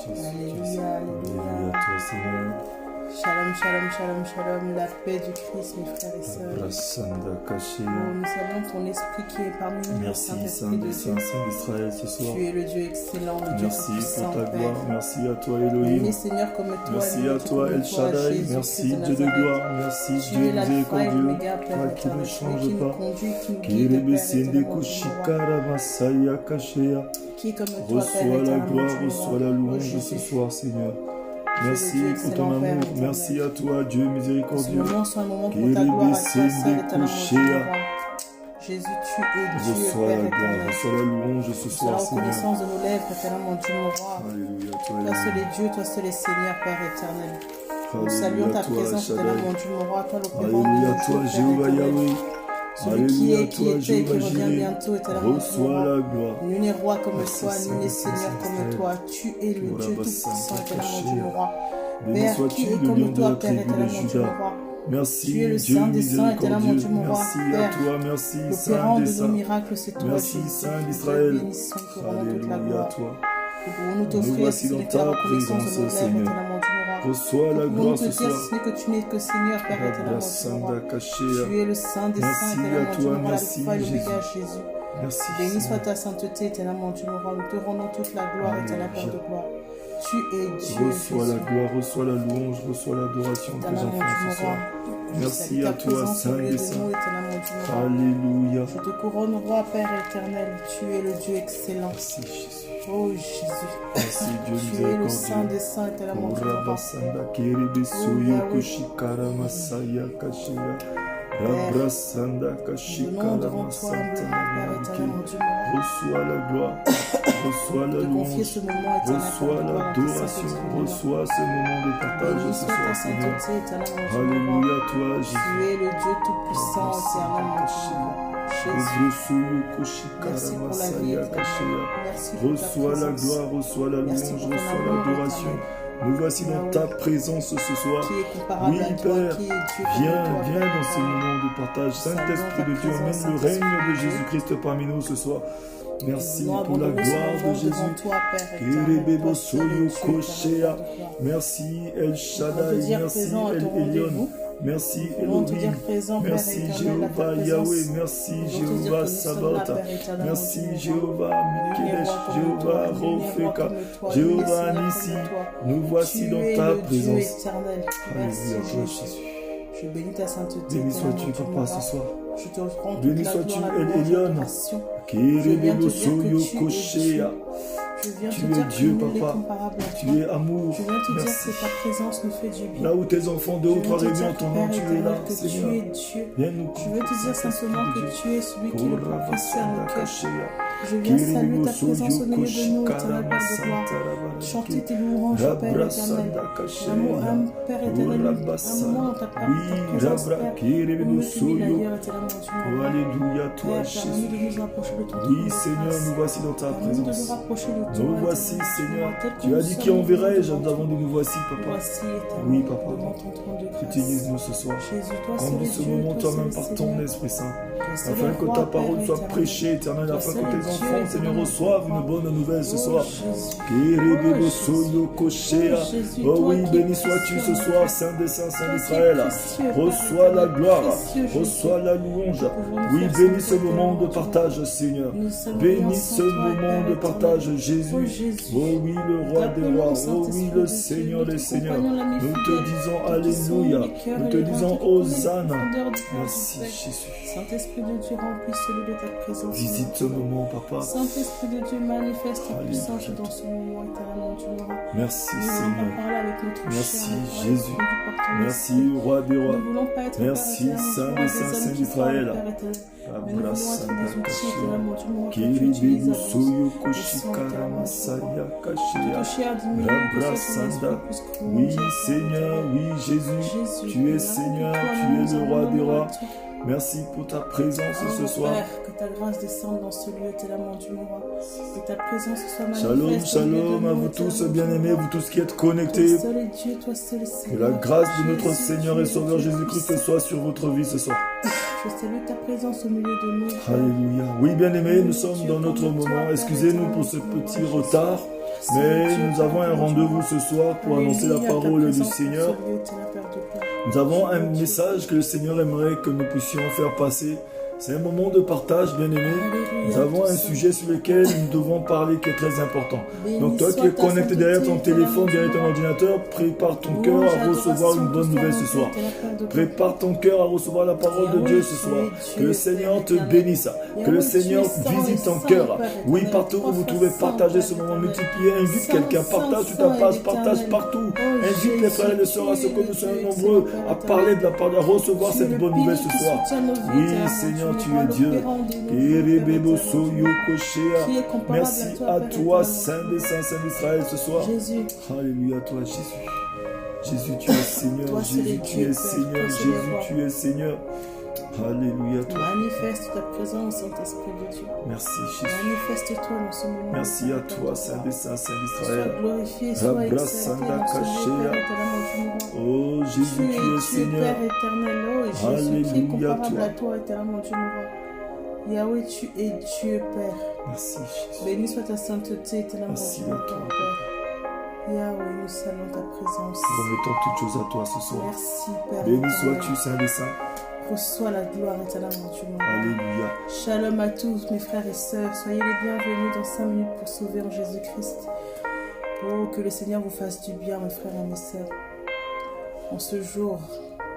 Alléluia, alléluia. Alléluia à toi, Seigneur. Shalom, shalom, shalom, shalom. La paix du Christ, mes frères et sœurs. La Sanda Caché. Nous saluons ton esprit qui est parmi nous. Merci, Saint-Esprit Saint de des Dieu. Saints, Saint d'Israël, ce soir. Tu es le Dieu excellent, le Dieu Merci puissant, pour ta Père. gloire. Merci à toi, Nul Elohim. Seigneur comme toi. Merci nul à Dieu toi, comme El toi, Shaddai. Jésus, Merci, Christ de Dieu de Nazareth. gloire. Merci, Tu Dieu es l'alpha et miséricordieux. l'oméga, Père Toi qui ne éternel, celui changes qui nous pas. conduit, qui nous guide, Kirebe Père Sende éternel, mon Dieu, Kushikara Masaya Kashea. qui comme toi, Père Reçois la éternel, mon gloire, Dieu, reçois la oh louange Jésus. ce soir, Seigneur. Tu es le Merci Dieu pour excellent, ton Père amour. éternel. Merci à toi, Dieu Ce miséricordieux. moment soit un moment pour ta gloire à toi seul, éternel, mon Dieu, roi. Jésus, tu es Dieu, Reçois Père la gloire, éternel. reçois la louange ce C'est la soir, Seigneur. reconnaissance de nos lèvres, éternel, mon Dieu, mon roi. Alléluia, toi, Toi seul Elohim. est Dieu, toi seul est Seigneur, Père éternel. Nous Alléluia, saluons ta toi, présence, Shaddai. éternel, mon Dieu, mon roi, toi l'opérant de Alléluia, nos toi, jours, Père Jéhovah éternel. Yahweh. Celui qui Alléluia, est, qui toi, était, qui Jéhovah revient Jireh. bientôt, éternel, mon Dieu, mon Reçois roi. la gloire. Nul n'est roi comme Merci, toi, nul n'est Saint, Seigneur Saint, comme Saint. toi. Tu es le Voilà, Dieu bah, tout-puissant, Saint, éternel, mon caché. Dieu, mon roi. Béni Père, qui sois-tu, est le comme lion de toi, la Père tribu éternel, de mon Dieu, Juda. mon roi. Merci, Tu es le Dieu Saint des Saints, éternel, mon miséricordieux. Dieu, mon roi. Merci à Père, toi, merci, Saint l'opérant des de nos Saints. miracles, c'est toi, Merci, Jésus. Saint Nous d'Israël. te bénissons, te rendons toute la Alléluia à gloire. toi. Nous pouvons nous Nous t'offrir, voici si ce dans n'est que la ta reconnaissance de nos présence, lèvres, Seigneur. éternel, mon Dieu, mon roi. Reçois la Nous pouvons gloire nous te ce dire, soir. si ce n'est que tu n'es que Seigneur, Père éternel, Rabba mon Dieu, mon roi. Sanda Kashea. Tu es le Saint des Merci Saints, à éternel, mon Dieu, toi, mon roi, merci, l'alpha et l'oméga, Jésus. Jésus. Merci. Béni soit Seigneur. ta sainteté, éternel, mon Dieu, mon roi. Nous te rendons toute la gloire, éternel, Père de gloire. Tu es Dieu, Reçois la Jésus. gloire, reçois la louange, reçois l'adoration de tes Éternel, mon enfants Dieu, ce mon soir. roi. Merci Salue à ta toi, présence au Saint milieu des de Saints. nous, éternel, mon Dieu, mon roi. Alléluia. Je te couronne, roi, Père éternel. Tu es le Dieu excellent. Merci, Jésus. Oh Jésus. Merci, Dieu Tu es le Saint miséricordieux. des Saints, éternel, mon Dieu, mon roi. Rabasanda Kiribe Suyo Kushikara Masaya Kashia. Rabrasanda Nous venons Kashikara devant toi Masanta humblement, Père éternel, mon Dieu, mon roi. Reçois la gloire, reçois la De confier louange, ce moment, éternel, Père reçois de gloire, dans tes l'adoration, saintes mains. reçois ce moment de partage Béni ce soit ta soir, Seigneur. sainteté, éternel, mon Dieu, mon roi. Alléluia, toi, Tu Jésus. es le Dieu tout-puissant, éternel, mon Dieu, mon roi. Jésus. Resuyo Kushikara Merci pour la vie, Masaya éternel. Kashia. Merci pour ta Reçois la présence. gloire, reçois la Merci louange, pour ton reçois amour, l'adoration. éternel. Nous voici dans ta présence ce soir. Qui est comparable Oui, à toi, Père, qui est Dieu comme viens, toi, viens Père dans ce éternel. moment de partage. Saint-Esprit de Dieu, présence, amène le règne de Saint-Esprit. Jésus-Christ parmi nous ce soir. Merci Nous pour la abandonnons ce gloire de moment devant Jésus. toi, Père éternel. Kerebebo Toi seul es Soyo Dieu, éternel, Koshea. Père de gloire. Merci El Pour te Shaddai, dire merci présent à El ton Elyon, rendez-vous. merci Nous voulons te dire Elohim, présent, Père merci éternel, à ta Jéhovah présence. Yahweh, merci Nous voulons te dire Jéhovah que nous sommes là, Sabaoth, Père éternel, merci mon Dieu, mon roi. Jéhovah Nul n'est Mikedesh, roi comme Jéhovah toi, nul n'est roi Rofeka, comme toi, nul n'est Jéhovah Seigneur Nissi. comme toi. Nous voici Tu dans es ta le Dieu présence. éternel. Merci Alléluia, toi Jésus. Jésus. Je bénis ta sainteté. Béni éternel, sois-tu, mon Dieu, mon Papa, roi. ce soir. Je te rends toute Béni la sois-tu, gloire, la El louange, Elyon. l'adoration. Kerebebo Soyo Tu es Koshea. Dieu. Je viens Tu te es dire Dieu, que nul n'est Papa. comparable à Tu toi. es amour. Je viens te dire Merci. que ta présence nous fait du bien. Là où tes enfants, deux ou Je trois viens te réunis en dire, ton nom, Père tu es éternel, là, que tu Seigneur. es Dieu. Viens nous Je veux te dire simplement que tu es celui qui est le plus précieux à nos cœurs. Je viens saluer ta présence au milieu de nous, éternel Père de gloire. Chanter tes louanges, Père éternel. Un Père éternel, un moment dans ta présence, Père, où me subit d'ailleurs, éternel, mon Dieu, mon roi. Alléluia, toi, Père, Jésus. permets-nous de nous rapprocher de ton trône Oui, de Seigneur, grâce. nous voici dans ta Permets-nous de nous présence. rapprocher de toi, Nous voici, éternel, Seigneur. tel que Tu nous as dit qui sommes enverrai-je devant avant toi. de nous voici, Papa. Voici, éternel, Oui, Papa. devant ton trône de grâce. Utilise-nous ce soir. Jésus, toi seul Conduis est ce Dieu, moment toi toi-même seul par est ton Seigneur. Esprit Saint. Toi seul Afin est que roi, ta Père parole soit éternel. prêchée, éternel, Toi afin seul que tes est Dieu, enfants, Seigneur, éternel, reçoivent mon une bonne nouvelle ce Oh, soir. Jésus. Kerebebo Oh, Soyo Koshea. Oh, Jésus, Oh toi oui, qui es béni sois-tu précieux, ce mon soir, Dieu. Saint des Saints, Saint Toi qui es d'Israël. précieux, Père Reçois la éternel, gloire, précieux Jésus. reçois la louange. Nous pouvons Oui, faire bénis sans ce toi, moment mon de Dieu. partage, Seigneur. Nous sommes Bénis sans ce toi, moment Père de éternel. partage, Oh, Jésus. Jésus. Oh oui, le roi des T'appelons, rois. Oh Saint-Esprit oui, de le Dieu. Seigneur Nous des te seigneurs. comprenons l'ami Nous te fidèle. disons Nous te sauvons Alléluia. les cœurs Nous et te les reins, disons tu connais les Hosanna. profondeurs du cœur Merci, du Père. Jésus. Saint-Esprit de Dieu, remplis celui de ta présence. Visite ce moment, Papa. Saint-Esprit de Dieu, manifeste ta Alléluia. puissance dans ce moment, éternel, mon Dieu, mon roi. Merci, Nous voulons pas Seigneur. parler avec notre Merci, chair, mais parler Jésus. conduit par ton Merci, esprit. roi des rois. Nous voulons pas être, Merci, Père éternel, Saint mon des Dieu, Saints, des Saint hommes qui d'Israël. parlent, Père éternel. Mais nous voulons être Abrasanda des outils, Kashia. éternel, mon Dieu, mon roi, que tu Kiribibu utilises à bon Soyo escient, Koshikara éternel, mon Dieu, mon Masaya roi. Kashia. Toucher à diminuer, que soit ton Rabrasanda. esprit puisse Oui, grandir, Seigneur, Père oui, Jésus. Jésus, Tu es Seigneur, tu es le roi des rois. Merci pour ta présence ce soir. Père, que ta grâce descende dans ce lieu, éternel, mon Dieu, mon roi. Que ta présence soit manifeste. Shalom, au milieu de shalom à nous, vous éternel, tous, mon Dieu, bien-aimés, mon vous roi. tous qui êtes Toi connectés. seul est Dieu, toi seul est Que Seigneur. la grâce de notre Jésus, Seigneur tu et es Sauveur Dieu Jésus-Christ puissant. soit sur votre vie ce soir. Je salue ta présence au milieu de nous. Alléluia. Oui, bien-aimés, nous sommes dans notre moment. Excusez-nous pour ce petit retard, mais nous avons un rendez-vous ce soir pour annoncer la parole du Seigneur. Nous avons un message que le Seigneur aimerait que nous puissions faire passer. C'est un moment de partage, bien-aimé. Nous avons un sujet sur lequel nous devons parler qui est très important. Donc toi qui es connecté derrière ton téléphone, derrière ton ordinateur, prépare ton cœur à recevoir une bonne nouvelle ce soir. Prépare ton cœur à recevoir la parole de Dieu ce soir. Que le Seigneur te bénisse. Que le Seigneur visite ton cœur. Oui, partout où vous trouvez, partager ce moment, multiplier, invite quelqu'un, partage sur ta page, partage partout. Invite les frères et les sœurs à ce que nous soyons nombreux à parler de la parole, à recevoir cette bonne nouvelle ce soir. Oui, Seigneur, tu es Dieu. Merci à toi, Saint des Saints, Saint d'Israël, ce soir. Alléluia, toi, Jésus. Jésus, tu es Seigneur. Jésus, tu es Seigneur. Jésus, tu es Seigneur. Alléluia, toi. Manifeste ta présence, Saint-Esprit de Dieu. Merci, Jésus. Manifeste-toi dans ce moment. Merci à toi, Saint des Saints, Saint d'Israël. Sois glorifié, sois exalté dans ce lieu, Père éternel. Oh, Jésus, tu es Seigneur. Père éternel, oh Jésus, qui est comparable à toi, éternellement Dieu nous. Yahweh, tu es Dieu, Père. Merci, Jésus. Béni soit ta sainteté, éternellement Merci Dieu, à toi, Père. Yahweh, nous saluons ta présence. Nous remettons toutes choses à toi ce soir. Merci, Père. Béni sois-tu, Saint des Saints. Reçois la gloire éternellement Dieu. Alléluia. Shalom à tous mes frères et sœurs. Soyez les bienvenus dans 5 minutes pour sauver en Jésus-Christ. Oh, que le Seigneur vous fasse du bien, mes frères et mes sœurs. En ce jour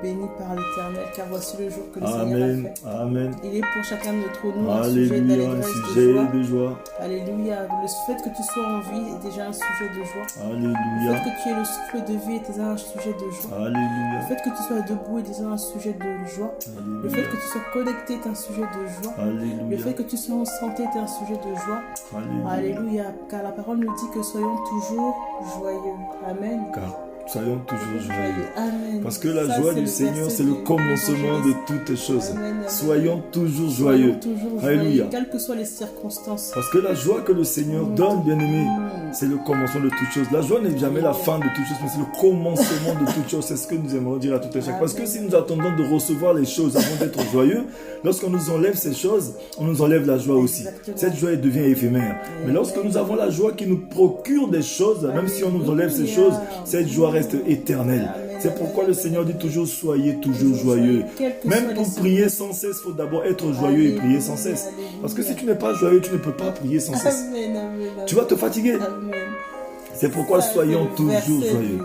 béni par l'Éternel, car voici le jour que le Seigneur a fait. Amen. Il est pour chacun de d'entre nous un Alléluia, sujet d'allégresse, un sujet de joie. Alléluia. Le fait que tu sois en vie est déjà un sujet de joie. Alléluia. Le fait que tu aies le souffle de vie est déjà un sujet de joie. Alléluia. Le fait que tu sois debout est déjà un sujet de joie. Alléluia. Le fait que tu sois connecté est un sujet de joie. Alléluia. Le fait que tu sois en santé est un sujet de joie. Alléluia. Alléluia. Car la parole nous dit que soyons toujours joyeux. Amen. Car soyons toujours joyeux. Amen. Parce que la joie du Seigneur, c'est le commencement de toutes choses. Amen. Soyons toujours joyeux. Alléluia. Quelles que soient les circonstances. Parce que la joie que le Seigneur donne, bien-aimé, c'est le commencement de toutes choses. La joie n'est jamais la fin de toutes choses, mais c'est le commencement de toutes choses. C'est ce que nous aimerions dire à tout un chacun. Parce que si nous attendons de recevoir les choses avant d'être joyeux, lorsqu'on nous enlève ces choses, on nous enlève la joie aussi. Cette joie devient éphémère. Mais lorsque nous avons la joie qui nous procure des choses, même si on nous enlève ces choses, cette joie reste éternelle. C'est pourquoi le Seigneur dit toujours soyez toujours joyeux. Même pour prier sans cesse, il faut d'abord être joyeux et prier sans cesse. Parce que si tu n'es pas joyeux, tu ne peux pas prier sans cesse. Tu vas te fatiguer. C'est pourquoi soyons toujours joyeux.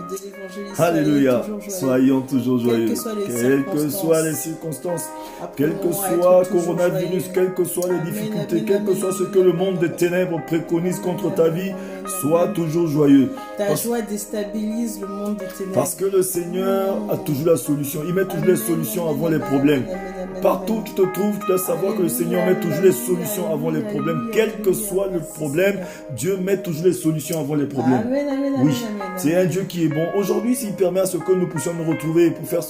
Alléluia. Soyons toujours joyeux. Quelles que soient les circonstances, quel que soit le coronavirus, quelles que soient les difficultés, quel que soit ce que le monde des ténèbres préconise contre ta vie, sois toujours joyeux. Ta joie déstabilise le monde des ténèbres. Parce que le Seigneur a toujours la solution. Il met toujours les solutions avant les problèmes. Partout où tu te trouves, tu dois savoir que le Seigneur met toujours les solutions avant les problèmes. Quel que soit le problème, Dieu met toujours les solutions avant les problèmes. Oui, c'est un Dieu qui est bon. Aujourd'hui, s'il permet à ce que nous puissions nous retrouver pour faire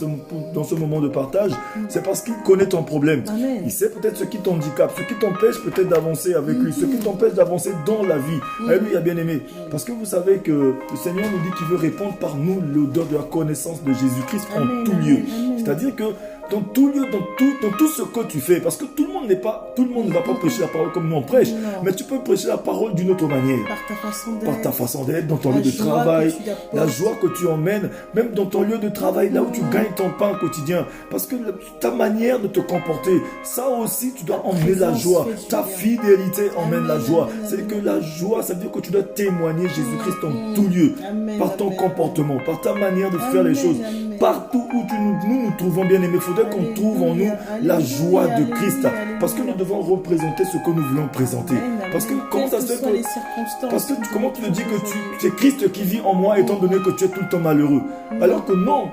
dans ce moment de partage, c'est parce qu'il connaît ton problème. Il sait peut-être ce qui t'handicape, ce qui t'empêche peut-être d'avancer avec lui, ce qui t'empêche d'avancer dans la vie. Alléluia, bien-aimé. Parce que vous savez que le Seigneur nous dit qu'il veut répandre par nous l'odeur de la connaissance de Jésus-Christ en tout lieu. C'est-à-dire que dans tout lieu, dans tout ce que tu fais, parce que tout le monde ne va pas prêcher la parole comme nous on prêche, mais tu peux prêcher la parole d'une autre manière. Par ta façon d'être, dans ton lieu de travail, la joie que tu emmènes, même dans ton lieu de travail, là où tu gagnes ton pain quotidien. Parce que ta manière de te comporter, ça aussi, tu dois emmener la joie. Ta fidélité emmène la joie. C'est que la joie, ça veut dire que tu dois témoigner Jésus-Christ en tout lieu, par ton comportement, par ta manière de faire les choses. Partout où nous trouvons, bien aimés, il faudrait qu'on trouve en nous la joie de Christ. Parce que nous devons représenter ce que nous voulons présenter. Parce que comment ça se fait que... comment tu me dis que c'est Christ qui vit en moi étant donné que tu es tout le temps malheureux? Alors que non.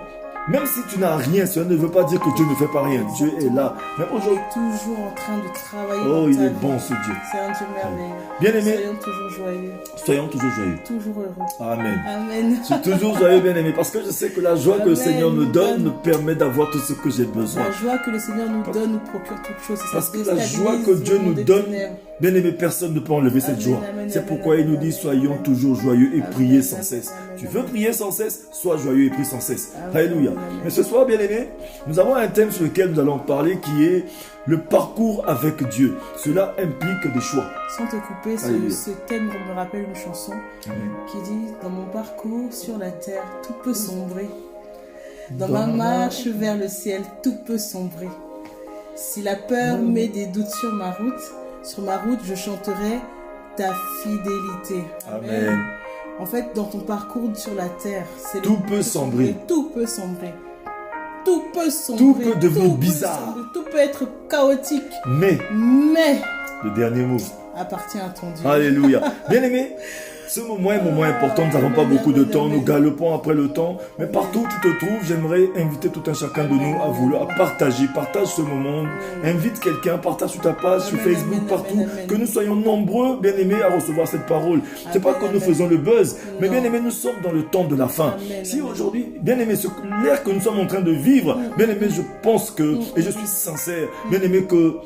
Même si tu n'as rien, cela ne veut pas dire que Dieu ne fait pas rien. Dieu est là. Mais aujourd'hui, toujours en train de travailler. Oh, il est bon ce Dieu. C'est un Dieu merveilleux. Bien-aimé. Soyons toujours joyeux. Soyons toujours joyeux. Toujours heureux. Amen. Amen. Je suis toujours joyeux, bien-aimé, parce que je sais que la joie que le Seigneur me donne me permet d'avoir tout ce que j'ai besoin. La joie que le Seigneur nous donne nous procure toutes choses. Parce que la joie que Dieu nous donne, bien-aimé, personne ne peut enlever cette joie. C'est pourquoi il nous dit, soyons toujours joyeux et priez sans cesse. Tu veux prier sans cesse, sois joyeux et prie sans cesse. Alléluia. Mais ce soir, bien aimé, nous avons un thème sur lequel nous allons parler qui est le parcours avec Dieu. Cela implique des choix. Sans te couper, ce thème me rappelle une chanson qui dit « Dans mon parcours sur la terre, tout peut sombrer. Dans ma marche vers le ciel, tout peut sombrer. Si la peur met des doutes sur ma route, je chanterai ta fidélité. » Amen. En fait, dans ton parcours sur la terre, tout peut sombrer. Tout peut sombrer. Tout peut sombrer. Tout peut devenir bizarre. Tout peut être chaotique. Mais le dernier mot appartient à ton Dieu. Alléluia. Bien aimé, ce moment est un moment important. Nous n'avons pas beaucoup de temps. Nous galopons après le temps. Mais partout où tu te trouves, j'aimerais inviter tout un chacun de nous à vouloir partager. Partage ce moment. Invite quelqu'un. Partage sur ta page, sur Facebook, partout. Que nous soyons nombreux, bien aimés, à recevoir cette parole. Ce n'est pas que nous faisons le buzz. Mais bien aimé, nous sommes dans le temps de la fin. Si aujourd'hui, bien aimé, l'ère que nous sommes en train de vivre, bien aimé, je pense que, et je suis sincère, bien aimé, que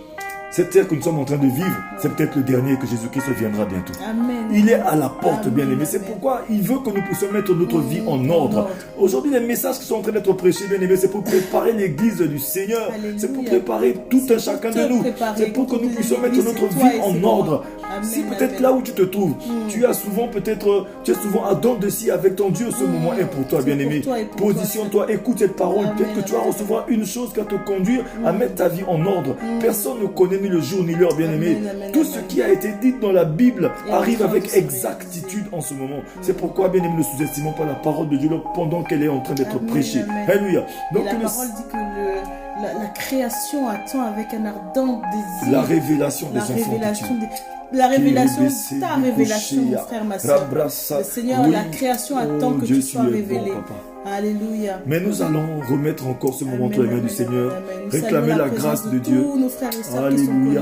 cette terre que nous sommes en train de vivre, c'est peut-être le dernier que Jésus-Christ viendra bientôt. Amen. Il est à la porte, bien-aimé. C'est pourquoi il veut que nous puissions mettre notre vie en ordre. Aujourd'hui, les messages qui sont en train d'être prêchés, bien-aimé, c'est pour préparer l'église du Seigneur. C'est pour préparer tout un chacun de nous. C'est pour que nous puissions mettre notre vie en ordre. Si peut-être là où tu te trouves, tu es souvent à don de ci avec ton Dieu, ce moment est pour toi, bien-aimé. Positionne-toi, écoute cette parole. Peut-être que tu vas recevoir une chose qui va te conduire à mettre ta vie en ordre. Personne ne connaît ni le jour ni l'heure, bien-aimé. Tout ce qui a été dit dans la Bible arrive avec exactitude en ce moment. C'est pourquoi, bien-aimé, ne sous-estimons pas la parole de Dieu pendant qu'elle est en train d'être prêchée. Alléluia. Donc la parole dit que la création attend avec un ardent désir la révélation des enfants. La révélation, ta révélation, mon frère, ma soeur. Le Seigneur, la création attend que tu sois révélé. Alléluia. Mais nous allons remettre encore ce moment entre les mains du Seigneur, réclamer la grâce de Dieu. Nos frères et sœurs Alléluia.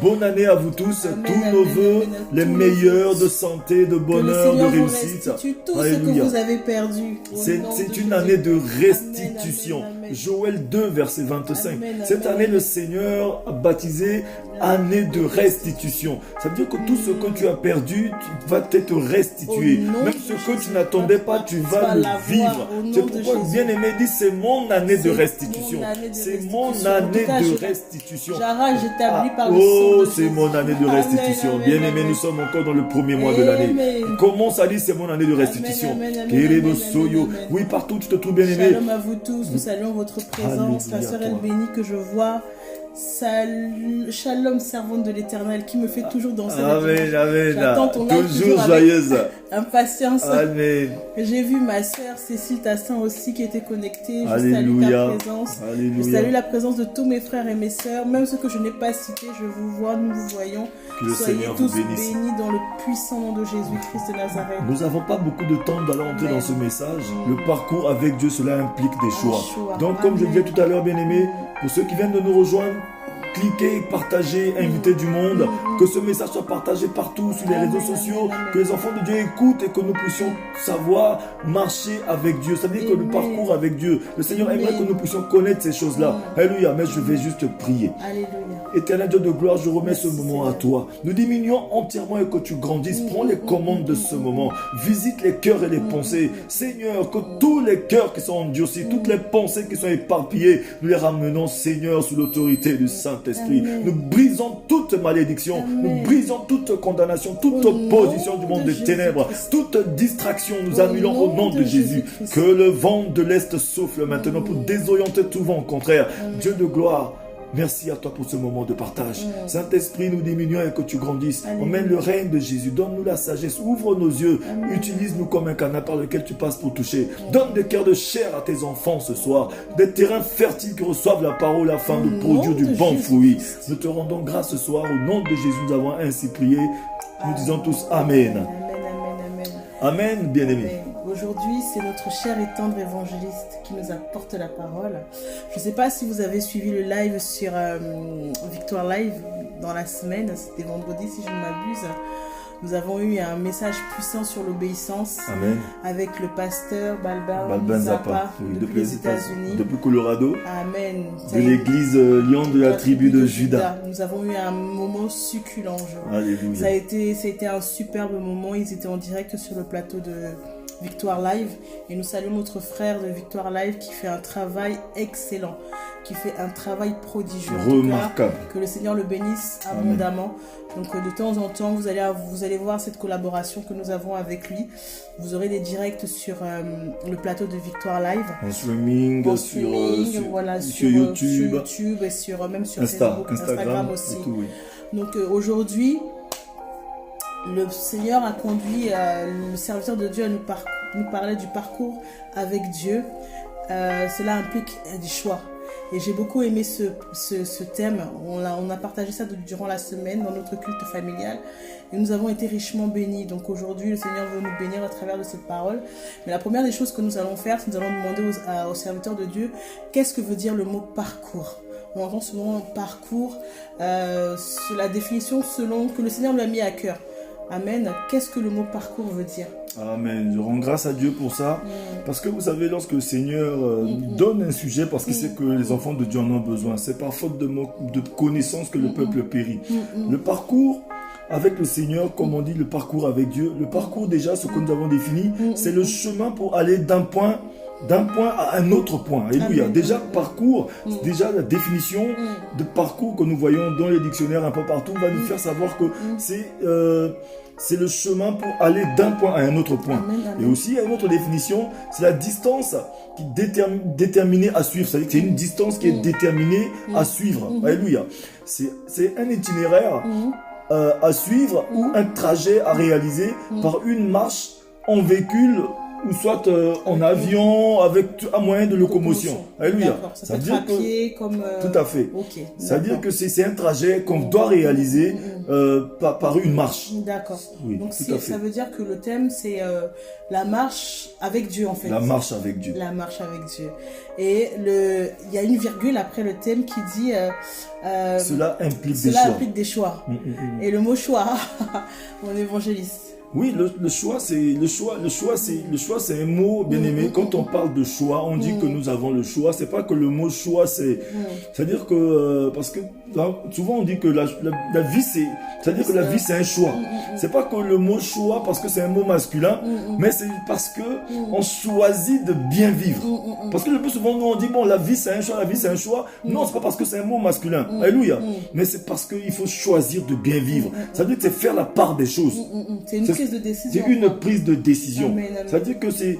Bonne année à vous tous, tous nos voeux, les meilleurs de santé, de bonheur, de réussite. Tout ce que vous avez perdu. C'est une année de restitution. Joël 2, verset 25. Cette année, le Seigneur a baptisé année de restitution. Ça veut dire que tout ce que tu as perdu, tu vas t'être restitué. Même ce que tu n'attendais pas, tu vas le vivre. C'est pourquoi, bien aimé, dit c'est mon année de restitution. C'est mon année de restitution. J'établis par le oh, c'est mon année de restitution. Bien aimé, nous sommes encore dans le premier mois de l'année. Commence à dire c'est mon année de restitution. Oui, partout tu te trouves, bien aimé. Shalom à vous tous, nous saluons votre présence. La sœur Elle bénie que je vois. Shalom, servante de l'Éternel, qui me fait toujours danser. Amen, amen. J'attends ton live toujours joyeuse. Impatience. Amen. J'ai vu ma sœur Cécile Tassin aussi qui était connectée. Je Alléluia. salue ta présence. Alléluia. Je salue la présence de tous mes frères et mes sœurs, même ceux que je n'ai pas cités. Je vous vois, nous vous voyons. Que le Soyez Seigneur tous vous bénisse. bénis dans le puissant nom de Jésus-Christ de Nazareth. Nous n'avons pas beaucoup de temps d'aller entrer dans ce message. Le parcours avec Dieu, cela implique des choix. Donc, comme je disais tout à l'heure, bien aimé, pour ceux qui viennent de nous rejoindre, cliquez, partagez, invitez du monde, que ce message soit partagé partout sur les réseaux sociaux, que les enfants de Dieu écoutent et que nous puissions savoir marcher avec Dieu. C'est-à-dire que le parcours avec Dieu, le Seigneur aimerait que nous puissions connaître ces choses-là. Alléluia, mais je vais juste prier. Alléluia. Éternel Dieu de gloire, je remets ce moment à toi. Nous diminuons entièrement et que tu grandisses. Prends les commandes de ce moment. Visite les cœurs et les pensées. Seigneur, que tous les cœurs qui sont endurcis, toutes les pensées qui sont éparpillées, nous les ramenons, Seigneur, sous l'autorité du Saint-Esprit. Nous brisons toute malédiction. Nous brisons toute condamnation, toute opposition du monde des ténèbres, toute distraction. Nous annulons au nom de Jésus. Que le vent de l'Est souffle maintenant pour désorienter tout vent contraire. Dieu de gloire, merci à toi pour ce moment de partage. Saint-Esprit, nous diminuons et que tu grandisses. Emmène le règne de Jésus. Donne-nous la sagesse. Ouvre nos yeux. Utilise-nous comme un canal par lequel tu passes pour toucher. Donne des cœurs de chair à tes enfants ce soir. Des terrains fertiles qui reçoivent la parole afin de produire du bon fruit. Nous te rendons grâce ce soir. Au nom de Jésus, nous avons ainsi prié. Nous disons tous Amen. Amen, bien-aimés. Aujourd'hui, c'est notre cher et tendre évangéliste qui nous apporte la parole. Je ne sais pas si vous avez suivi le live sur Victoire Live dans la semaine. C'était vendredi, si je ne m'abuse. Nous avons eu un message puissant sur l'obéissance. Amen. Avec le pasteur Balban Zappa, oui, depuis les États-Unis. Depuis Colorado. Amen. De l'église Lion de la tribu de Juda. Nous avons eu un moment succulent. Alléluia. Ça a été un superbe moment. Ils étaient en direct sur le plateau de Victoire Live. Et nous saluons notre frère de Victoire Live qui fait un travail excellent, qui fait un travail prodigieux. Remarquable. Que le Seigneur le bénisse abondamment. Donc de temps en temps, vous allez voir cette collaboration que nous avons avec lui. Vous aurez des directs sur le plateau de Victoire Live. En streaming, voilà, sur YouTube. Et même sur Facebook, Instagram aussi. Tout, oui. Donc aujourd'hui, le Seigneur a conduit le serviteur de Dieu à nous parler du parcours avec Dieu. Cela implique des choix. Et j'ai beaucoup aimé ce thème. On a partagé ça durant la semaine dans notre culte familial. Et nous avons été richement bénis. Donc aujourd'hui, le Seigneur veut nous bénir à travers de cette parole. Mais la première des choses que nous allons faire, c'est nous allons demander aux serviteurs de Dieu, qu'est-ce que veut dire le mot parcours? On entend souvent parcours, la définition selon que le Seigneur lui a mis à cœur. Amen. Qu'est-ce que le mot parcours veut dire? Amen. Je rends grâce à Dieu pour ça. Parce que vous savez, lorsque le Seigneur donne un sujet, parce qu'il sait que les enfants de Dieu en ont besoin, c'est par faute de connaissance que le peuple périt. Le parcours avec le Seigneur, comme on dit, le parcours avec Dieu, le parcours déjà, ce que nous avons défini, c'est le chemin pour aller d'un point à un autre point. Alléluia. Déjà, parcours, déjà la définition de parcours que nous voyons dans les dictionnaires un peu partout va nous faire savoir que c'est le chemin pour aller d'un point à un autre point. Et aussi, il y a une autre définition, c'est la distance qui est déterminée à suivre. C'est-à-dire que c'est une distance qui est déterminée à suivre. Alléluia. C'est un itinéraire à suivre ou un trajet à réaliser par une marche en véhicule ou soit en avion avec un moyen de locomotion. Alléluia. Ça veut dire à pied, comme tout à fait. Okay, c'est-à-dire que c'est un trajet qu'on doit réaliser par une marche. D'accord. Oui, donc ça veut dire que le thème c'est la marche avec Dieu en fait. La marche avec Dieu. La marche avec Dieu. Et il y a une virgule après le thème qui dit cela implique des choix. Et le mot choix, mon évangéliste. Oui, le choix, c'est un mot bien aimé. Quand on parle de choix, on dit que nous avons le choix. C'est pas que le mot choix, c'est-à-dire que parce que là, souvent on dit que la vie c'est-à-dire que la vie c'est un choix. C'est pas que le mot choix parce que c'est un mot masculin, mais c'est parce que on choisit de bien vivre. Parce que le plus souvent nous on dit bon la vie c'est un choix, la vie c'est un choix. Non, c'est pas parce que c'est un mot masculin. Alléluia. Mais c'est parce qu'il faut choisir de bien vivre. Ça veut dire que c'est faire la part des choses. C'est une prise de décision. C'est une prise de décision. C'est-à-dire que c'est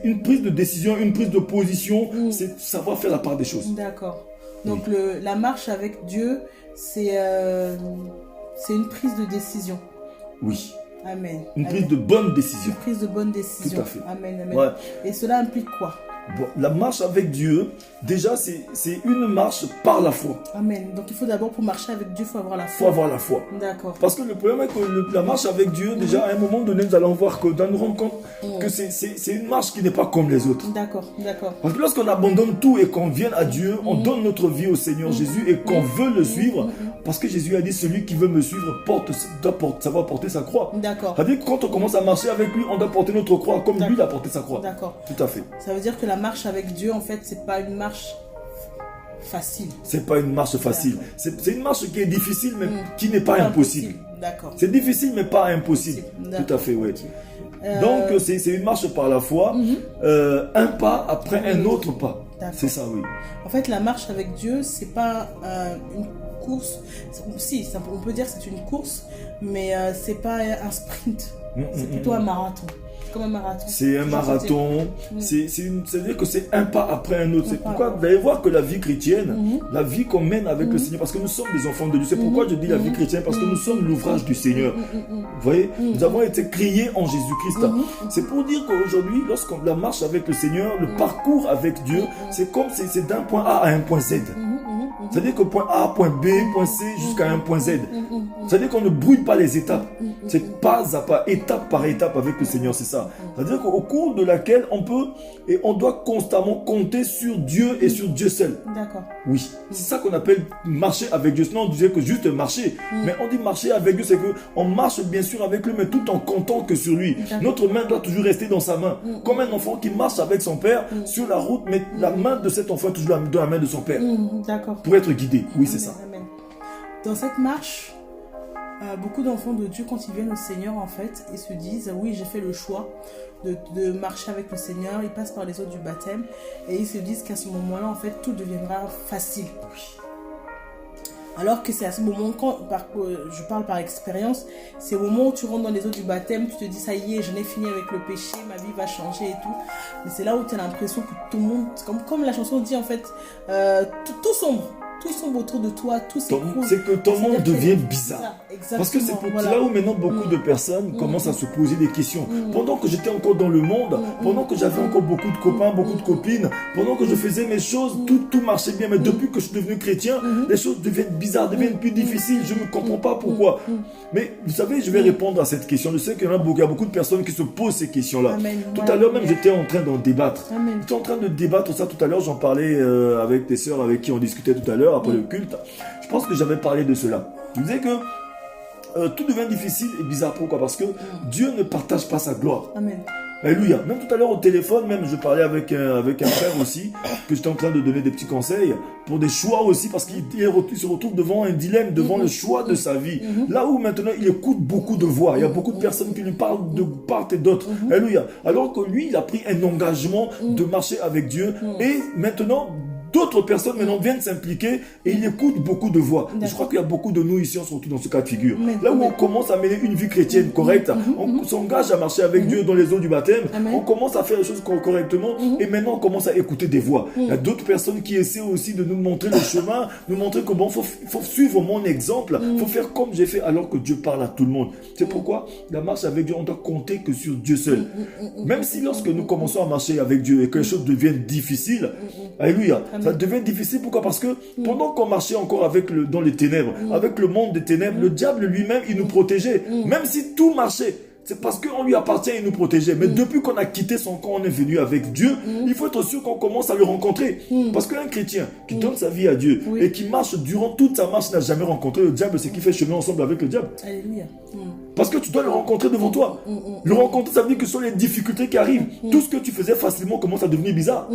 une prise de décision, une prise de position, c'est savoir faire la part des choses. D'accord. Donc la marche avec Dieu, c'est une prise de décision. Oui. Amen. Une prise de bonne décision. Une prise de bonne décision. Tout à fait. Amen. Amen. Ouais. Et cela implique quoi? Bon, la marche avec Dieu, déjà, c'est une marche par la foi. Amen. Donc, il faut d'abord, pour marcher avec Dieu, il faut avoir la foi. Il faut avoir la foi. D'accord. Parce que le problème est que la marche avec Dieu, déjà, à un moment donné, nous allons voir que, nous nous rendre compte que c'est une marche qui n'est pas comme les autres. D'accord, d'accord. Parce que lorsqu'on abandonne tout et qu'on vient à Dieu, on donne notre vie au Seigneur Jésus et qu'on veut le suivre, parce que Jésus a dit, celui qui veut me suivre doit savoir porter sa croix. D'accord. C'est-à-dire que quand on commence à marcher avec lui, on doit porter notre croix comme lui a porté sa croix. D'accord. Tout à fait. Ça veut dire que la marche avec Dieu, en fait, c'est pas une marche facile. C'est pas une marche facile. C'est une marche qui est difficile, mais qui n'est pas impossible. D'accord. C'est difficile, mais pas impossible. Tout à fait, oui. Donc, c'est une marche par la foi, un pas après un autre pas. C'est ça, oui. En fait, la marche avec Dieu, c'est pas une course. Si, on peut dire que c'est une course, mais c'est pas un sprint. C'est plutôt un marathon. Comme un marathon. C'est un marathon. C'est-à-dire que c'est un pas après un autre. C'est pourquoi vous allez voir que la vie chrétienne, la vie qu'on mène avec le Seigneur, parce que nous sommes des enfants de Dieu. C'est pourquoi je dis la vie chrétienne, parce que nous sommes l'ouvrage du Seigneur. Vous voyez, nous avons été créés en Jésus-Christ. C'est pour dire qu'aujourd'hui, lorsqu'on la marche avec le Seigneur, le parcours avec Dieu, c'est comme c'est d'un point A à un point Z. C'est-à-dire que point A, point B, point C, jusqu'à un point Z. C'est-à-dire qu'on ne brûle pas les étapes. C'est pas à pas, étape par étape avec le Seigneur, c'est ça. C'est-à-dire qu'au cours de laquelle on peut et on doit constamment compter sur Dieu et sur Dieu seul. D'accord. Oui, c'est ça qu'on appelle marcher avec Dieu. Sinon, on disait que juste marcher. Mais on dit marcher avec Dieu, c'est qu'on marche bien sûr avec lui, mais tout en comptant que sur lui. Notre main doit toujours rester dans sa main. Comme un enfant qui marche avec son père sur la route, mais la main de cet enfant est toujours dans la main de son père. D'accord. Pour être guidé. Oui, c'est ça. Amen. Dans cette marche, beaucoup d'enfants de Dieu, quand ils viennent au Seigneur, en fait, ils se disent, oui, j'ai fait le choix de marcher avec le Seigneur. Ils passent par les eaux du baptême et ils se disent qu'à ce moment-là, en fait, tout deviendra facile. Alors que c'est à ce moment, je parle par expérience, c'est au moment où tu rentres dans les eaux du baptême, tu te dis, ça y est, je n'ai fini avec le péché, ma vie va changer et tout. Mais c'est là où tu as l'impression que tout le monde, comme la chanson dit, en fait, tout sombre. Tout sombre autour de toi, tout s'écroule. C'est que ton monde devient bizarre. Parce que c'est là où maintenant beaucoup de personnes commencent à se poser des questions. Pendant que j'étais encore dans le monde, pendant que j'avais encore beaucoup de copains, beaucoup de copines, pendant que je faisais mes choses, tout marchait bien. Mais depuis que je suis devenu chrétien, les choses deviennent bizarres, deviennent plus difficiles. Je ne comprends pas pourquoi. Mais vous savez, je vais répondre à cette question. Je sais qu'il y a beaucoup de personnes qui se posent ces questions-là. Tout à l'heure même, j'étais en train d'en débattre. J'étais en train de débattre ça tout à l'heure. J'en parlais avec des sœurs avec qui on discutait tout à l'heure après le culte. Je pense que j'avais parlé de cela. Je disais que tout devient difficile et bizarre. Pourquoi? Parce que Dieu ne partage pas sa gloire. Amen. Alléluia. Même tout à l'heure au téléphone, même je parlais avec un frère aussi, que j'étais en train de donner des petits conseils pour des choix aussi, parce qu'il se retrouve devant un dilemme, devant le choix de sa vie. Là où maintenant il écoute beaucoup de voix, il y a beaucoup de personnes qui lui parlent de part et d'autre. Alléluia. Alors que lui, il a pris un engagement de marcher avec Dieu et maintenant d'autres personnes maintenant viennent s'impliquer et il écoute beaucoup de voix. Je crois qu'il y a beaucoup de nous ici, on se retrouve dans ce cas de figure. Là où on commence à mener une vie chrétienne correcte, on s'engage à marcher avec Dieu dans les eaux du baptême, on commence à faire les choses correctement et maintenant on commence à écouter des voix. Il y a d'autres personnes qui essaient aussi de nous montrer le chemin, nous montrer comment il faut suivre mon exemple, il faut faire comme j'ai fait alors que Dieu parle à tout le monde. C'est pourquoi la marche avec Dieu, on doit compter que sur Dieu seul. Même si lorsque nous commençons à marcher avec Dieu et que les choses deviennent difficiles, alléluia, ça devient difficile. Pourquoi? Parce que pendant qu'on marchait encore dans les ténèbres, avec le monde des ténèbres, le diable lui-même, il nous protégeait. Même si tout marchait, c'est parce qu'on lui appartient et il nous protégeait. Mais depuis qu'on a quitté son corps, on est venu avec Dieu, il faut être sûr qu'on commence à le rencontrer. Parce qu'un chrétien qui donne sa vie à Dieu et qui marche durant toute sa marche n'a jamais rencontré le diable, c'est qui fait chemin ensemble avec le diable. Alléluia. Parce que tu dois le rencontrer devant toi. Le rencontrer, ça veut dire que ce sont les difficultés qui arrivent. Tout ce que tu faisais facilement commence à devenir bizarre.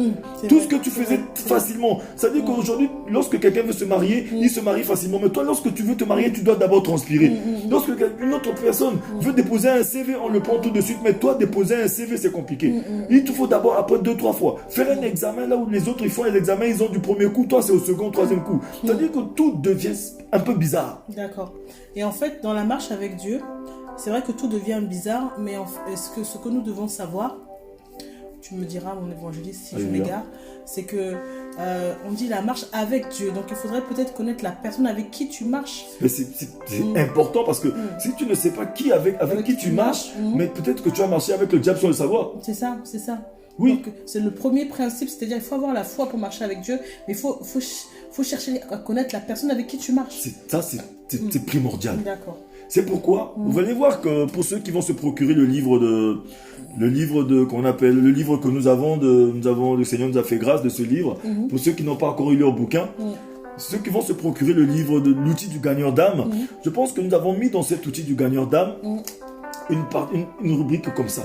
Tout ce que tu faisais facilement. Ça veut dire qu'aujourd'hui, lorsque quelqu'un veut se marier, il se marie facilement. Mais toi, lorsque tu veux te marier, tu dois d'abord transpirer. Lorsque une autre personne veut déposer un CV, on le prend tout de suite. Mais toi, déposer un CV, c'est compliqué. Il te faut d'abord, après 2-3 fois, faire un examen là où les autres ils font un examen, ils ont du premier coup. Toi, c'est au second, troisième coup. Ça veut dire que tout devient un peu bizarre. D'accord. Et en fait, dans la marche avec Dieu, c'est vrai que tout devient bizarre, mais ce que nous devons savoir, tu me diras, mon évangéliste, si je m'égare, c'est que on dit la marche avec Dieu. Donc il faudrait peut-être connaître la personne avec qui tu marches. Mais c'est important parce que si tu ne sais pas avec qui tu marches, mais peut-être que tu as marché avec le diable sans le savoir. C'est ça, c'est ça. Oui. Donc c'est le premier principe, c'est-à-dire il faut avoir la foi pour marcher avec Dieu, mais il faut chercher à connaître la personne avec qui tu marches. C'est primordial. D'accord. C'est pourquoi vous allez voir que pour ceux qui vont se procurer le livre que nous avons, le Seigneur nous a fait grâce de ce livre. Pour ceux qui n'ont pas encore eu leur bouquin, ceux qui vont se procurer le livre de l'outil du gagneur d'âme, je pense que nous avons mis dans cet outil du gagneur d'âme une rubrique comme ça,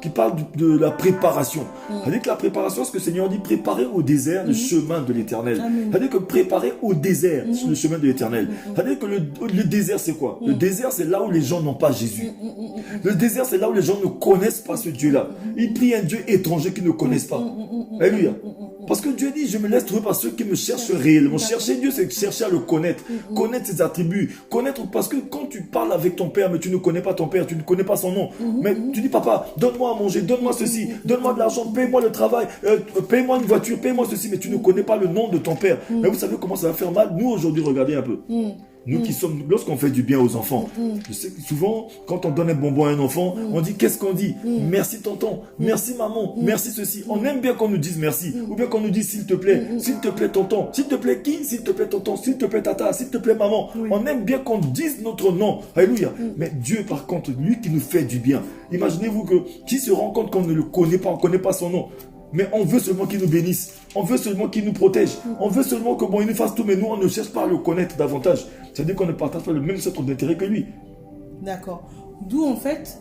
qui parle de la préparation. C'est-à-dire que la préparation, ce que le Seigneur dit, préparer au désert le chemin de l'éternel. C'est-à-dire que préparer au désert le chemin de l'éternel. C'est-à-dire que le désert, c'est quoi? Le désert, c'est là où les gens n'ont pas Jésus. Le désert, c'est là où les gens ne connaissent pas ce Dieu-là. Ils prient un Dieu étranger qu'ils ne connaissent pas. Alléluia. Parce que Dieu dit, je me laisse trouver par ceux qui me cherchent réellement. Chercher Dieu, c'est chercher à le connaître. Connaître ses attributs. Connaître, parce que quand tu parles avec ton père, mais tu ne connais pas ton père, tu ne connais pas son nom. Mais tu dis, papa, donne-moi à manger, donne-moi ceci, donne-moi de l'argent, paye-moi le travail, paye-moi une voiture, paye-moi ceci, mais tu ne connais pas le nom de ton père. Mais vous savez comment ça va faire mal? Nous, aujourd'hui, regardez un peu. nous qui sommes, lorsqu'on fait du bien aux enfants, je sais que souvent, quand on donne un bonbon à un enfant, on dit, qu'est-ce qu'on dit? Merci tonton, merci maman, merci ceci. On aime bien qu'on nous dise merci, ou bien qu'on nous dise s'il te plaît tonton, s'il te plaît qui? S'il te plaît tonton, s'il te plaît tata, s'il te plaît maman. On aime bien qu'on dise notre nom. Alléluia. Mais Dieu, par contre, lui qui nous fait du bien. Imaginez-vous que qui se rend compte qu'on ne le connaît pas, on ne connaît pas son nom. Mais on veut seulement qu'il nous bénisse. On veut seulement qu'il nous protège. On veut seulement que il nous fasse tout, mais nous, on ne cherche pas à le connaître davantage. C'est-à-dire qu'on ne partage pas le même centre d'intérêt que lui. D'accord. D'où, en fait,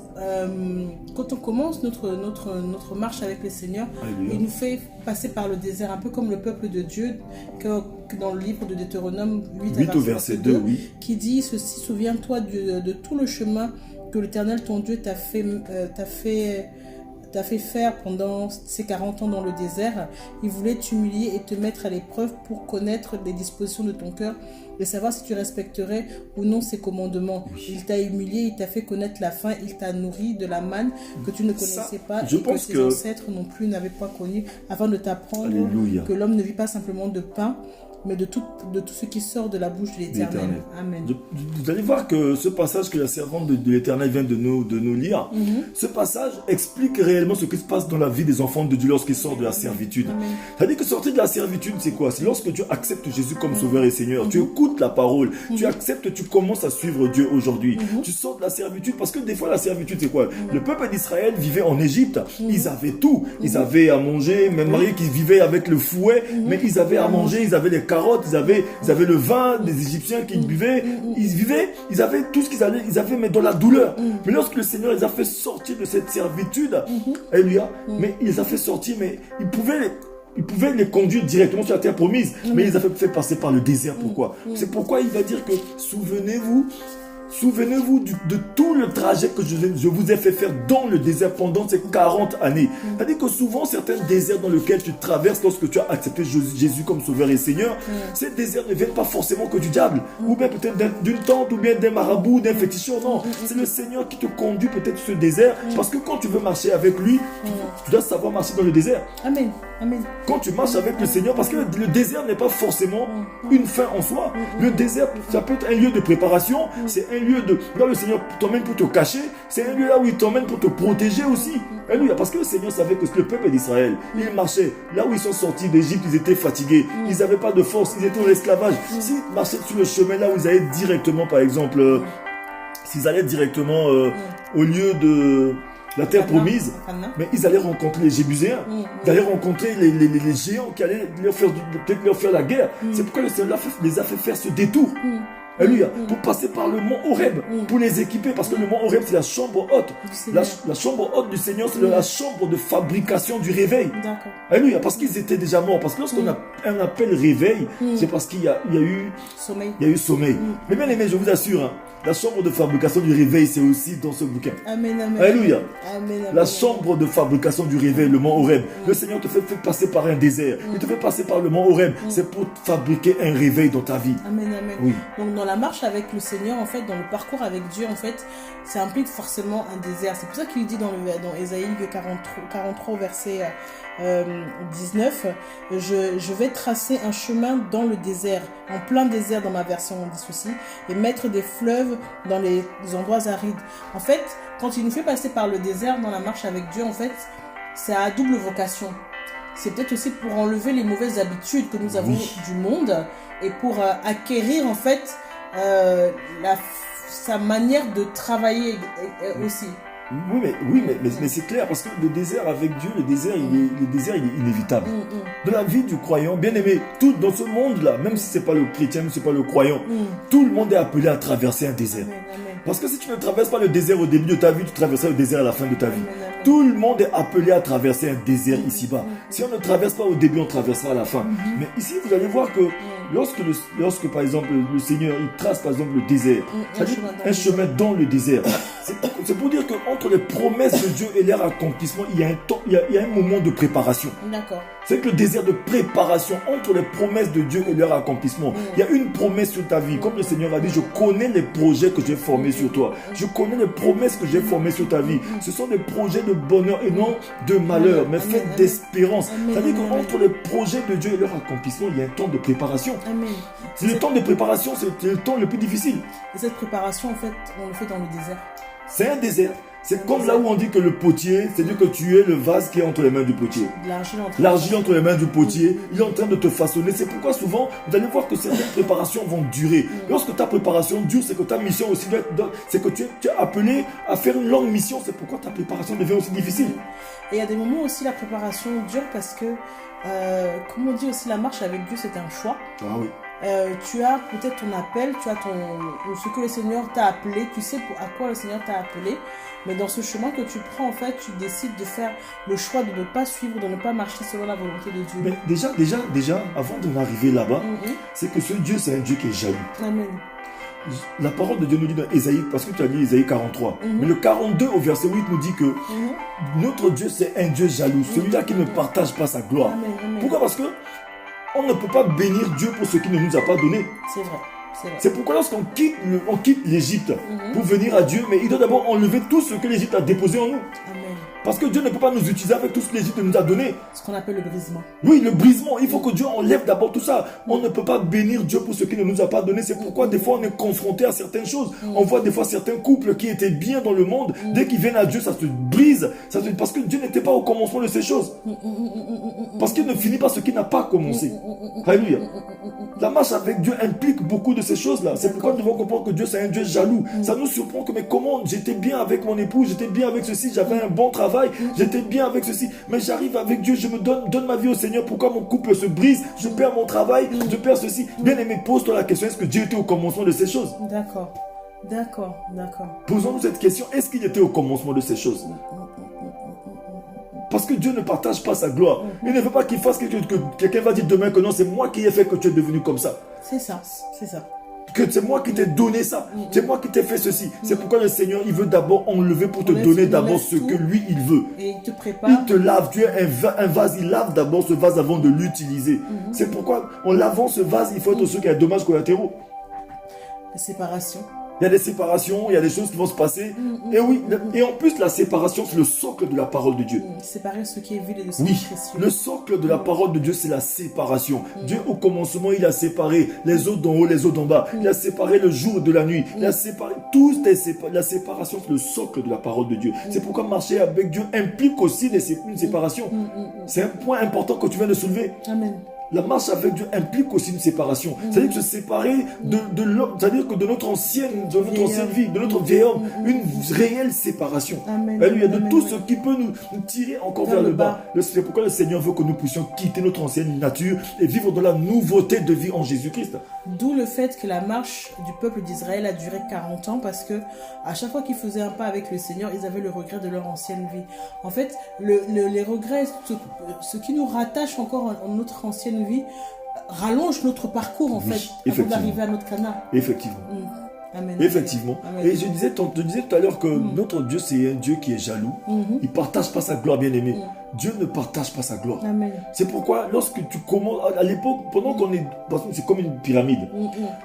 quand on commence notre marche avec le Seigneur, Alléluia. Il nous fait passer par le désert, un peu comme le peuple de Dieu, que dans le livre de Deutéronome 8 au verset 2, qui dit ceci, souviens-toi de tout le chemin que l'Éternel, ton Dieu, t'a fait faire pendant ces 40 ans dans le désert. Il voulait t'humilier et te mettre à l'épreuve pour connaître les dispositions de ton cœur et savoir si tu respecterais ou non ses commandements. Il t'a humilié, il t'a fait connaître la faim, il t'a nourri de la manne que tu ne connaissais pas et que tes ancêtres non plus n'avaient pas connu, afin de t'apprendre que l'homme ne vit pas simplement de pain, mais de tout ce qui sort de la bouche de l'Éternel. Amen. Vous allez voir que ce passage que la servante de l'Éternel vient de nous lire, ce passage explique réellement ce qui se passe dans la vie des enfants de Dieu lorsqu'ils sortent de la servitude. C'est-à-dire que sortir de la servitude, c'est quoi? C'est lorsque tu acceptes Jésus comme Sauveur et Seigneur, tu écoutes la parole, tu acceptes, tu commences à suivre Dieu aujourd'hui. Tu sors de la servitude parce que des fois la servitude, c'est quoi? Le peuple d'Israël vivait en Égypte, ils avaient tout, ils avaient à manger, même Marie qui vivait avec le fouet, mais ils avaient à manger, ils avaient les carottes, ils avaient le vin des Égyptiens qu'ils buvaient, ils avaient tout ce qu'ils avaient, mais dans la douleur. Mais lorsque le Seigneur les a fait sortir de cette servitude, Alléluia, mais il les a fait sortir, mais il pouvait les conduire directement sur la terre promise, mais il les a fait passer par le désert. Pourquoi? C'est pourquoi il va dire que souvenez-vous de tout le trajet que je vous ai fait faire dans le désert pendant ces 40 années. C'est-à-dire que souvent, certains déserts dans lesquels tu traverses lorsque tu as accepté Jésus comme Sauveur et Seigneur, ces déserts ne viennent pas forcément que du diable, ou bien peut-être d'une tente, ou bien d'un marabout, d'un féticheur. Non, c'est le Seigneur qui te conduit peut-être sur ce désert, parce que quand tu veux marcher avec lui, tu dois savoir marcher dans le désert. Amen. Amen. Quand tu marches avec le Seigneur, parce que le désert n'est pas forcément une fin en soi. Le désert, ça peut être un lieu de préparation, c'est un lieu là où le Seigneur t'emmène pour te cacher, c'est un lieu là où il t'emmène pour te protéger aussi. Alléluia, parce que le Seigneur savait que le peuple d'Israël, ils marchaient là où ils sont sortis d'Égypte, ils étaient fatigués, ils n'avaient pas de force, ils étaient en esclavage. S'ils marchaient sur le chemin là où ils allaient directement, par exemple, s'ils allaient directement au lieu de la terre promise, mais ils allaient rencontrer les Jébuséens, ils allaient rencontrer les géants qui allaient peut-être leur faire la guerre. C'est pourquoi le Seigneur les a fait faire ce détour. Alléluia, pour passer par le mont Horeb, pour les équiper, parce que le mont Horeb c'est la chambre haute. La chambre haute du Seigneur, c'est la chambre de fabrication du réveil. Alléluia, parce qu'ils étaient déjà morts. Parce que lorsqu'on a un appel réveil, c'est parce qu'il y a eu sommeil. Mais bien aimé, je vous assure, hein, la chambre de fabrication du réveil, c'est aussi dans ce bouquin. Amen, amen. Alléluia. Amen, amen. La chambre de fabrication du réveil, le mont Horeb. Le Seigneur te fait passer par un désert. Il te fait passer par le mont Horeb. C'est pour fabriquer un réveil dans ta vie. Amen, amen. Oui. Donc dans la marche avec le Seigneur, en fait, dans le parcours avec Dieu, en fait, ça implique forcément un désert. C'est pour ça qu'il dit dans Ésaïe 43 verset 19, je vais tracer un chemin dans le désert, en plein désert dans ma version on dit ceci, et mettre des fleuves dans les endroits arides. En fait, quand il nous fait passer par le désert dans la marche avec Dieu, en fait, c'est à double vocation. C'est peut-être aussi pour enlever les mauvaises habitudes que nous avons du monde et pour acquérir en fait sa manière de travailler aussi. Oui, mais c'est clair, parce que le désert avec Dieu, le désert il est inévitable. Dans la vie du croyant, bien aimé, tout dans ce monde-là, même si c'est pas le chrétien, même si c'est pas le croyant, tout le monde est appelé à traverser un désert. Parce que si tu ne traverses pas le désert au début de ta vie, tu traverseras le désert à la fin de ta vie. Tout le monde est appelé à traverser un désert ici-bas. Si on ne traverse pas au début, on traversera à la fin. Mais ici, vous allez voir que lorsque par exemple, le Seigneur, il trace par exemple le désert, c'est-à-dire un chemin dans le désert, c'est pour dire qu'entre les promesses de Dieu et leur accomplissement, il y a un moment de préparation. D'accord. C'est que le désert de préparation entre les promesses de Dieu et leur accomplissement. Il y a une promesse sur ta vie. Comme le Seigneur a dit, je connais les projets que j'ai formés sur toi. Je connais les promesses que j'ai formées sur ta vie. Ce sont des projets de bonheur et non de malheur, mais faites d'espérance. Amen. Ça veut dire Amen. qu'entre les projets de Dieu et leur accomplissement, il y a un temps de préparation. Amen. C'est le temps de préparation, c'est le temps le plus difficile. Et cette préparation, en fait, on le fait dans le désert. C'est un désert. C'est comme là où on dit que le potier, c'est-à-dire que tu es le vase qui est entre les mains du potier. L'argile entre les mains du potier, il est en train de te façonner. C'est pourquoi souvent, vous allez voir que certaines préparations vont durer. Lorsque ta préparation dure, c'est que ta mission aussi doit être, c'est que tu es appelé à faire une longue mission. C'est pourquoi ta préparation devient aussi difficile. Et il y a des moments aussi la préparation dure parce que, comme on dit aussi, la marche avec Dieu, c'est un choix. Ah oui. Tu as peut-être ton appel, tu as ce que le Seigneur t'a appelé, tu sais à quoi le Seigneur t'a appelé, mais dans ce chemin que tu prends, en fait, tu décides de faire le choix de ne pas suivre, de ne pas marcher selon la volonté de Dieu. Mais déjà, avant d'en arriver là-bas, c'est que ce Dieu, c'est un Dieu qui est jaloux. Amen. La parole de Dieu nous dit dans Ésaïe, parce que tu as dit Ésaïe 43, mais le 42 au verset 8 nous dit que notre Dieu, c'est un Dieu jaloux, celui-là qui ne partage pas sa gloire. Amen. Pourquoi? Parce que on ne peut pas bénir Dieu pour ce qu'il ne nous a pas donné. C'est vrai. C'est pourquoi lorsqu'on quitte l'Égypte pour venir à Dieu, mais il doit d'abord enlever tout ce que l'Égypte a déposé en nous. Amen. Parce que Dieu ne peut pas nous utiliser avec tout ce que l'Égypte nous a donné. Ce qu'on appelle le brisement. Oui, le brisement. Il faut que Dieu enlève d'abord tout ça. On ne peut pas bénir Dieu pour ce qu'il ne nous a pas donné. C'est pourquoi des fois on est confronté à certaines choses. On voit des fois certains couples qui étaient bien dans le monde. Dès qu'ils viennent à Dieu, ça se brise. Parce que Dieu n'était pas au commencement de ces choses. Parce qu'il ne finit pas ce qui n'a pas commencé. Alléluia. La marche avec Dieu implique beaucoup de ces choses-là. C'est pourquoi nous devons comprendre que Dieu, c'est un Dieu jaloux. Ça nous surprend que, mais comment j'étais bien avec mon époux, j'étais bien avec ceci, j'avais un bon travail, j'étais bien avec ceci. Mais j'arrive avec Dieu, je me donne ma vie au Seigneur. Pourquoi mon couple se brise? Je perds mon travail, je perds ceci. Bien aimé, pose-toi la question, est-ce que Dieu était au commencement de ces choses? D'accord. Posons-nous cette question, est-ce qu'il était au commencement de ces choses? Parce que Dieu ne partage pas sa gloire. Il ne veut pas qu'il fasse quelque chose que quelqu'un va dire demain que non, c'est moi qui ai fait que tu es devenu comme ça. C'est ça. Que c'est moi qui t'ai donné ça. C'est moi qui t'ai fait ceci. C'est pourquoi le Seigneur, il veut d'abord enlever pour te donner d'abord ce que lui, il veut. Et il te prépare. Il te lave. Tu es un vase. Il lave d'abord ce vase avant de l'utiliser. C'est pourquoi en lavant ce vase, il faut être sûr qu'il y a des dommages collatéraux. La séparation. Il y a des séparations, il y a des choses qui vont se passer. Et oui, et en plus, la séparation, c'est le socle de la parole de Dieu. Séparer ce qui est vil et de ce qui est précieux. Le socle de la parole de Dieu, c'est la séparation. Dieu, au commencement, il a séparé les eaux d'en haut, les eaux d'en bas. Il a séparé le jour de la nuit. Il a séparé la séparation, c'est le socle de la parole de Dieu. C'est pourquoi marcher avec Dieu implique aussi une séparation. C'est un point important que tu viens de soulever. Amen. La marche avec Dieu implique aussi une séparation. C'est-à-dire que se séparer de l'homme, c'est-à-dire que de notre ancienne vie, de notre vieil homme, une réelle séparation. Amen. Il y a de tout ce qui peut nous tirer encore vers le bas. C'est pourquoi le Seigneur veut que nous puissions quitter notre ancienne nature et vivre dans la nouveauté de vie en Jésus-Christ. D'où le fait que la marche du peuple d'Israël a duré 40 ans parce que à chaque fois qu'ils faisaient un pas avec le Seigneur, ils avaient le regret de leur ancienne vie. En fait, les regrets, ce qui nous rattache encore en notre ancienne vie, rallonge notre parcours en fait avant d'arriver à notre canal. Effectivement. Amen. Effectivement. Amen. Et je disais tout à l'heure que notre Dieu, c'est un Dieu qui est jaloux. Il ne partage pas sa gloire, bien aimé. Dieu ne partage pas sa gloire. Amen. C'est pourquoi lorsque tu commences, à l'époque, pendant qu'on est, c'est comme une pyramide.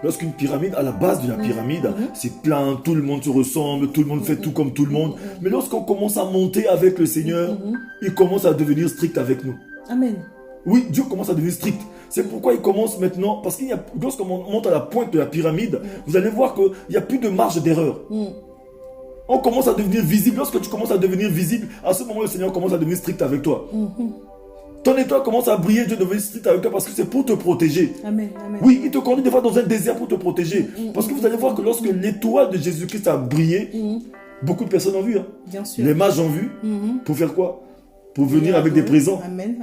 Lorsqu'une pyramide, à la base de la pyramide, c'est plein, tout le monde se ressemble, tout le monde fait tout comme tout le monde. Mais lorsqu'on commence à monter avec le Seigneur, il commence à devenir strict avec nous. Amen. Oui, Dieu commence à devenir strict. C'est pourquoi il commence maintenant, parce qu'il y a, lorsqu'on monte à la pointe de la pyramide, vous allez voir qu'il n'y a plus de marge d'erreur. On commence à devenir visible. Lorsque tu commences à devenir visible, à ce moment, le Seigneur commence à devenir strict avec toi. Ton étoile commence à briller, Dieu devient strict avec toi parce que c'est pour te protéger. Amen. Oui, il te conduit des fois dans un désert pour te protéger. Parce que vous allez voir que lorsque l'étoile de Jésus-Christ a brillé, beaucoup de personnes ont vu. Bien sûr. Les mages ont vu. Pour faire quoi? Pour venir avec des présents. Amen.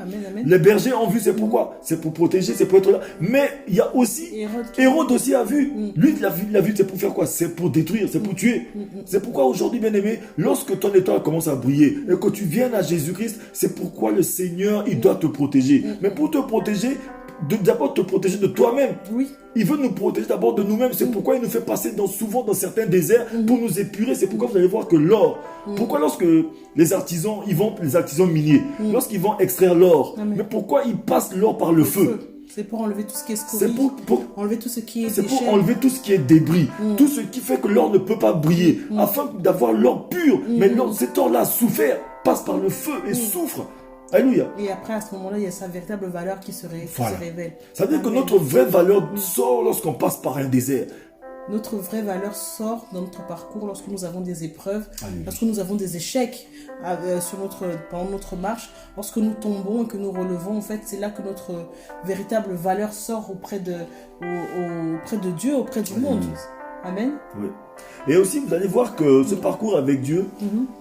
Les bergers ont vu, c'est pourquoi? C'est pour protéger, c'est pour être là. Mais il y a aussi, Hérode aussi a vu. Lui, il a vu, c'est pour faire quoi? C'est pour détruire, c'est pour tuer. C'est pourquoi aujourd'hui, bien aimé, lorsque ton étoile commence à briller et que tu viennes à Jésus-Christ, c'est pourquoi le Seigneur, il doit te protéger. Mais pour te protéger, d'abord te protéger de toi-même. Oui. Il veut nous protéger d'abord de nous-mêmes. C'est pourquoi il nous fait passer souvent dans certains déserts pour nous épurer. C'est pourquoi vous allez voir que l'or, pourquoi lorsque les artisans miniers, lorsqu'ils vont extraire l'or, mais pourquoi ils passent l'or par le feu? C'est pour enlever tout ce qui est C'est scorie, pour enlever tout ce qui est C'est pour déchet. enlever tout ce qui est débris, tout ce qui fait que l'or ne peut pas briller, afin d'avoir l'or pur. Mais cet or-là a souffert, passe par le feu et souffre. Alléluia. Et après, à ce moment-là, il y a sa véritable valeur qui se révèle. Ça veut dire que notre vraie valeur sort lorsqu'on passe par un désert. Notre vraie valeur sort dans notre parcours lorsque nous avons des épreuves, Alléluia. lorsque nous avons des échecs pendant notre marche, lorsque nous tombons et que nous relevons. En fait, c'est là que notre véritable valeur sort auprès de Dieu, auprès du monde. Amen. Oui. Et aussi, vous allez voir que ce parcours avec Dieu,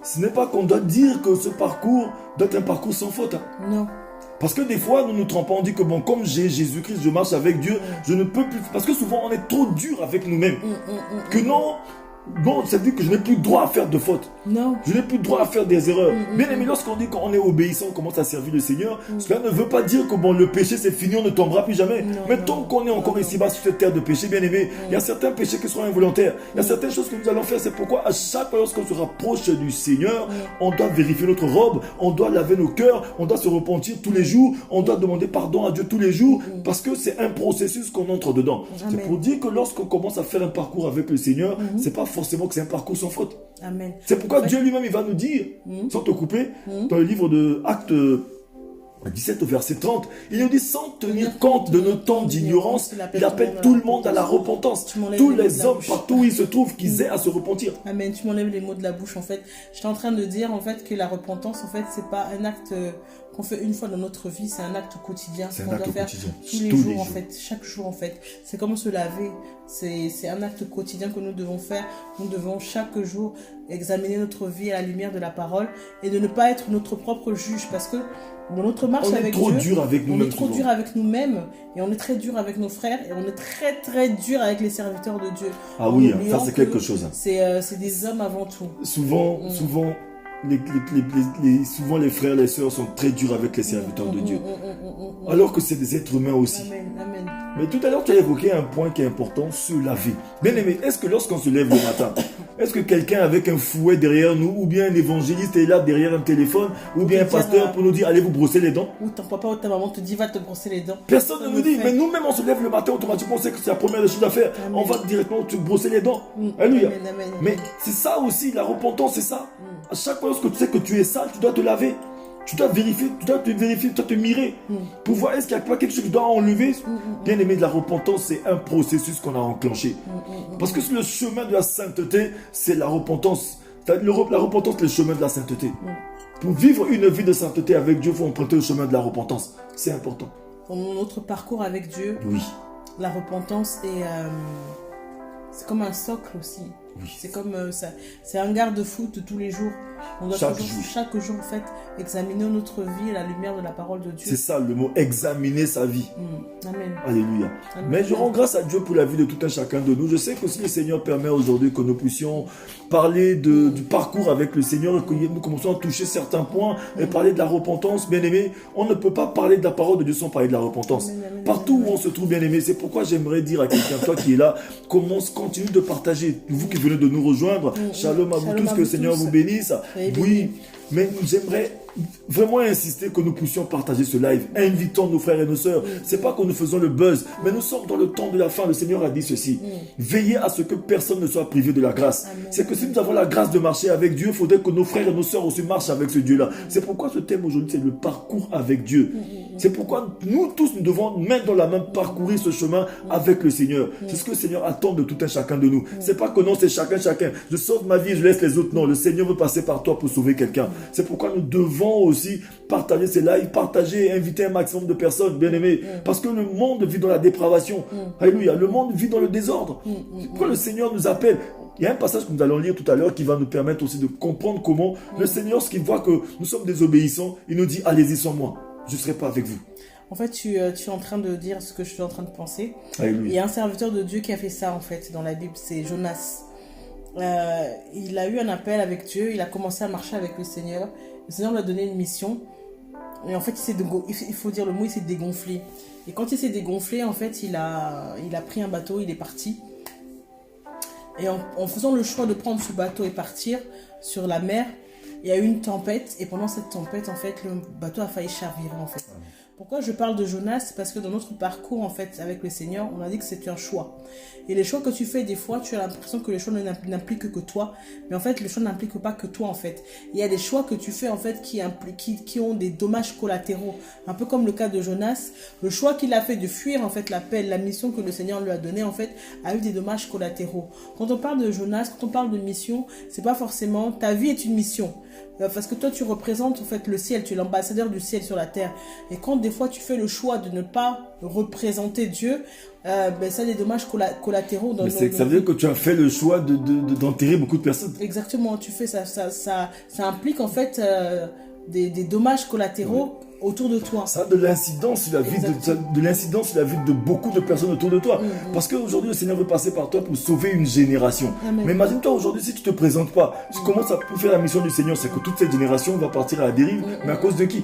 ce n'est pas qu'on doit dire que ce parcours doit être un parcours sans faute. Non. Parce que des fois, nous nous trompons, on dit que bon, comme j'ai Jésus-Christ, je marche avec Dieu, je ne peux plus. Parce que souvent, on est trop dur avec nous-mêmes. Que non, ça veut dire que je n'ai plus droit à faire de fautes. Non. Je n'ai plus droit à faire des erreurs. Bien aimé, lorsqu'on dit qu'on est obéissant, on commence à servir le Seigneur, cela ne veut pas dire que bon, le péché c'est fini, on ne tombera plus jamais. Mais tant qu'on est encore ici-bas sur cette terre de péché, bien aimé, il y a certains péchés qui seront involontaires. Il y a certaines choses que nous allons faire. C'est pourquoi à chaque fois lorsqu'on se rapproche du Seigneur, on doit vérifier notre robe, on doit laver nos cœurs, on doit se repentir tous les jours, on doit demander pardon à Dieu tous les jours, parce que c'est un processus qu'on entre dedans. C'est pour dire que lorsqu'on commence à faire un parcours avec le Seigneur, c'est pas forcément que c'est un parcours sans faute. Amen. C'est pourquoi Dieu lui-même, il va nous dire, sans te couper, dans le livre de Actes 17 au verset 30, il nous dit, sans tenir compte de nos temps d'ignorance, il appelle tout le monde à la repentance. Tous les hommes, partout où ils se trouvent, qu'ils aient à se repentir. Amen. Tu m'enlèves les mots de la bouche, en fait. J'étais en train de dire, en fait, que la repentance, en fait, c'est pas un acte qu'on fait une fois dans notre vie, c'est un acte quotidien. C'est qu'on un doit acte faire quotidien. tous les jours, en fait. Chaque jour, en fait. C'est comme se laver. C'est un acte quotidien que nous devons faire. Nous devons chaque jour examiner notre vie à la lumière de la parole et de ne pas être notre propre juge, parce que dans notre marche avec Dieu, on est trop dur avec nous-mêmes. On est trop dur avec nous-mêmes et on est très dur avec nos frères et on est très très dur avec les serviteurs de Dieu. Ah oui, ça c'est quelque chose. C'est des hommes avant tout. Souvent, souvent les frères et les sœurs sont très durs avec les serviteurs de Dieu. Alors que c'est des êtres humains aussi. Amen, amen. Mais tout à l'heure, tu as évoqué un point qui est important, se laver. Bien aimé, est-ce que lorsqu'on se lève le matin, est-ce que quelqu'un avec un fouet derrière nous, ou bien un évangéliste est là derrière un téléphone, ou bien un pasteur pour nous dire, allez vous brosser les dents? Ou ton papa ou ta maman te dit, va te brosser les dents. Personne ne nous dit, mais nous-mêmes on se lève le matin, automatiquement on sait que c'est la première des choses à faire. Amen. On va directement te brosser les dents. Alléluia. Amen, amen, Mais c'est ça aussi, la repentance, c'est ça. À chaque fois que tu sais que tu es sale, tu dois te laver. Tu dois vérifier, tu dois te mirer. Pour voir est-ce qu'il n'y a pas quelque chose que tu dois enlever. Bien aimé, de la repentance, c'est un processus qu'on a enclenché. Parce que le chemin de la sainteté, c'est la repentance. La repentance, c'est le chemin de la sainteté. Pour vivre une vie de sainteté avec Dieu, il faut emprunter le chemin de la repentance. C'est important. Dans notre parcours avec Dieu, Oui. la repentance c'est comme un socle aussi. Oui. C'est comme ça, c'est un garde-fou de tous les jours. On doit chaque jour en fait examiner notre vie à la lumière de la parole de Dieu. C'est ça le mot, examiner sa vie. Amen. Alléluia. Amen. Mais je rends grâce à Dieu pour la vie de tout un chacun de nous. Je sais que si le Seigneur permet aujourd'hui que nous puissions parler du parcours avec le Seigneur et que nous commençons à toucher certains points et parler de la repentance, bien aimé, on ne peut pas parler de la parole de Dieu sans parler de la repentance. Amen. Partout où on se trouve, bien aimé, c'est pourquoi j'aimerais dire à quelqu'un, toi qui es là, continue de partager. Vous qui venez de nous rejoindre, shalom à vous tous, que le Seigneur vous bénisse. Oui, mais j'aimerais vraiment insister que nous puissions partager ce live, invitons nos frères et nos sœurs. C'est pas que nous faisons le buzz, mais nous sommes dans le temps de la fin. Le Seigneur a dit ceci: veillez à ce que personne ne soit privé de la grâce. C'est que si nous avons la grâce de marcher avec Dieu, il faudrait que nos frères et nos sœurs aussi marchent avec ce Dieu-là. C'est pourquoi ce thème aujourd'hui, c'est le parcours avec Dieu. C'est pourquoi nous tous, nous devons main dans la main parcourir ce chemin avec le Seigneur. C'est ce que le Seigneur attend de tout un chacun de nous. C'est pas que non, c'est chacun. Je sauve ma vie, je laisse les autres. Non, le Seigneur veut passer par toi pour sauver quelqu'un. C'est pourquoi nous devons aussi partager ces lives, partager et inviter un maximum de personnes, bien aimés. Parce que le monde vit dans la dépravation. Alléluia. Le monde vit dans le désordre. C'est pourquoi le Seigneur nous appelle. Il y a un passage que nous allons lire tout à l'heure qui va nous permettre aussi de comprendre comment le Seigneur, ce qu'il voit que nous sommes désobéissants, il nous dit, allez-y sans moi. Je ne serai pas avec vous. En fait, tu es en train de dire ce que je suis en train de penser. Alléluia. Il y a un serviteur de Dieu qui a fait ça, en fait, dans la Bible, c'est Jonas. Il a eu un appel avec Dieu, il a commencé à marcher avec le Seigneur. Le Seigneur lui a donné une mission. Et en fait, il faut dire le mot, il s'est dégonflé. Et quand il s'est dégonflé, en fait, il a pris un bateau, il est parti. Et en faisant le choix de prendre ce bateau et partir sur la mer, il y a eu une tempête. Et pendant cette tempête, en fait, le bateau a failli chavirer, en fait. Pourquoi je parle de Jonas? C'est parce que dans notre parcours, en fait, avec le Seigneur, on a dit que c'est un choix. Et les choix que tu fais, des fois, tu as l'impression que les choix n'impliquent que toi. Mais en fait, les choix n'impliquent pas que toi, en fait. Il y a des choix que tu fais, en fait, qui ont des dommages collatéraux. Un peu comme le cas de Jonas. Le choix qu'il a fait de fuir, en fait, l'appel, la mission que le Seigneur lui a donnée, en fait, a eu des dommages collatéraux. Quand on parle de Jonas, quand on parle de mission, c'est pas forcément, ta vie est une mission. Parce que toi, tu représentes en fait le ciel, tu es l'ambassadeur du ciel sur la terre. Et quand des fois tu fais le choix de ne pas représenter Dieu, ça a des dommages collatéraux. Ça veut dire que tu as fait le choix d'enterrer beaucoup de personnes. Exactement, tu fais ça implique en fait des dommages collatéraux. Oui. Autour de toi. Ça a de l'incidence sur la vie de beaucoup de personnes autour de toi. Parce qu'aujourd'hui, le Seigneur veut passer par toi pour sauver une génération. Amen. Mais imagine-toi aujourd'hui, si tu ne te présentes pas, tu commences à faire la mission du Seigneur, c'est que toute cette génération va partir à la dérive. Mais à cause de qui?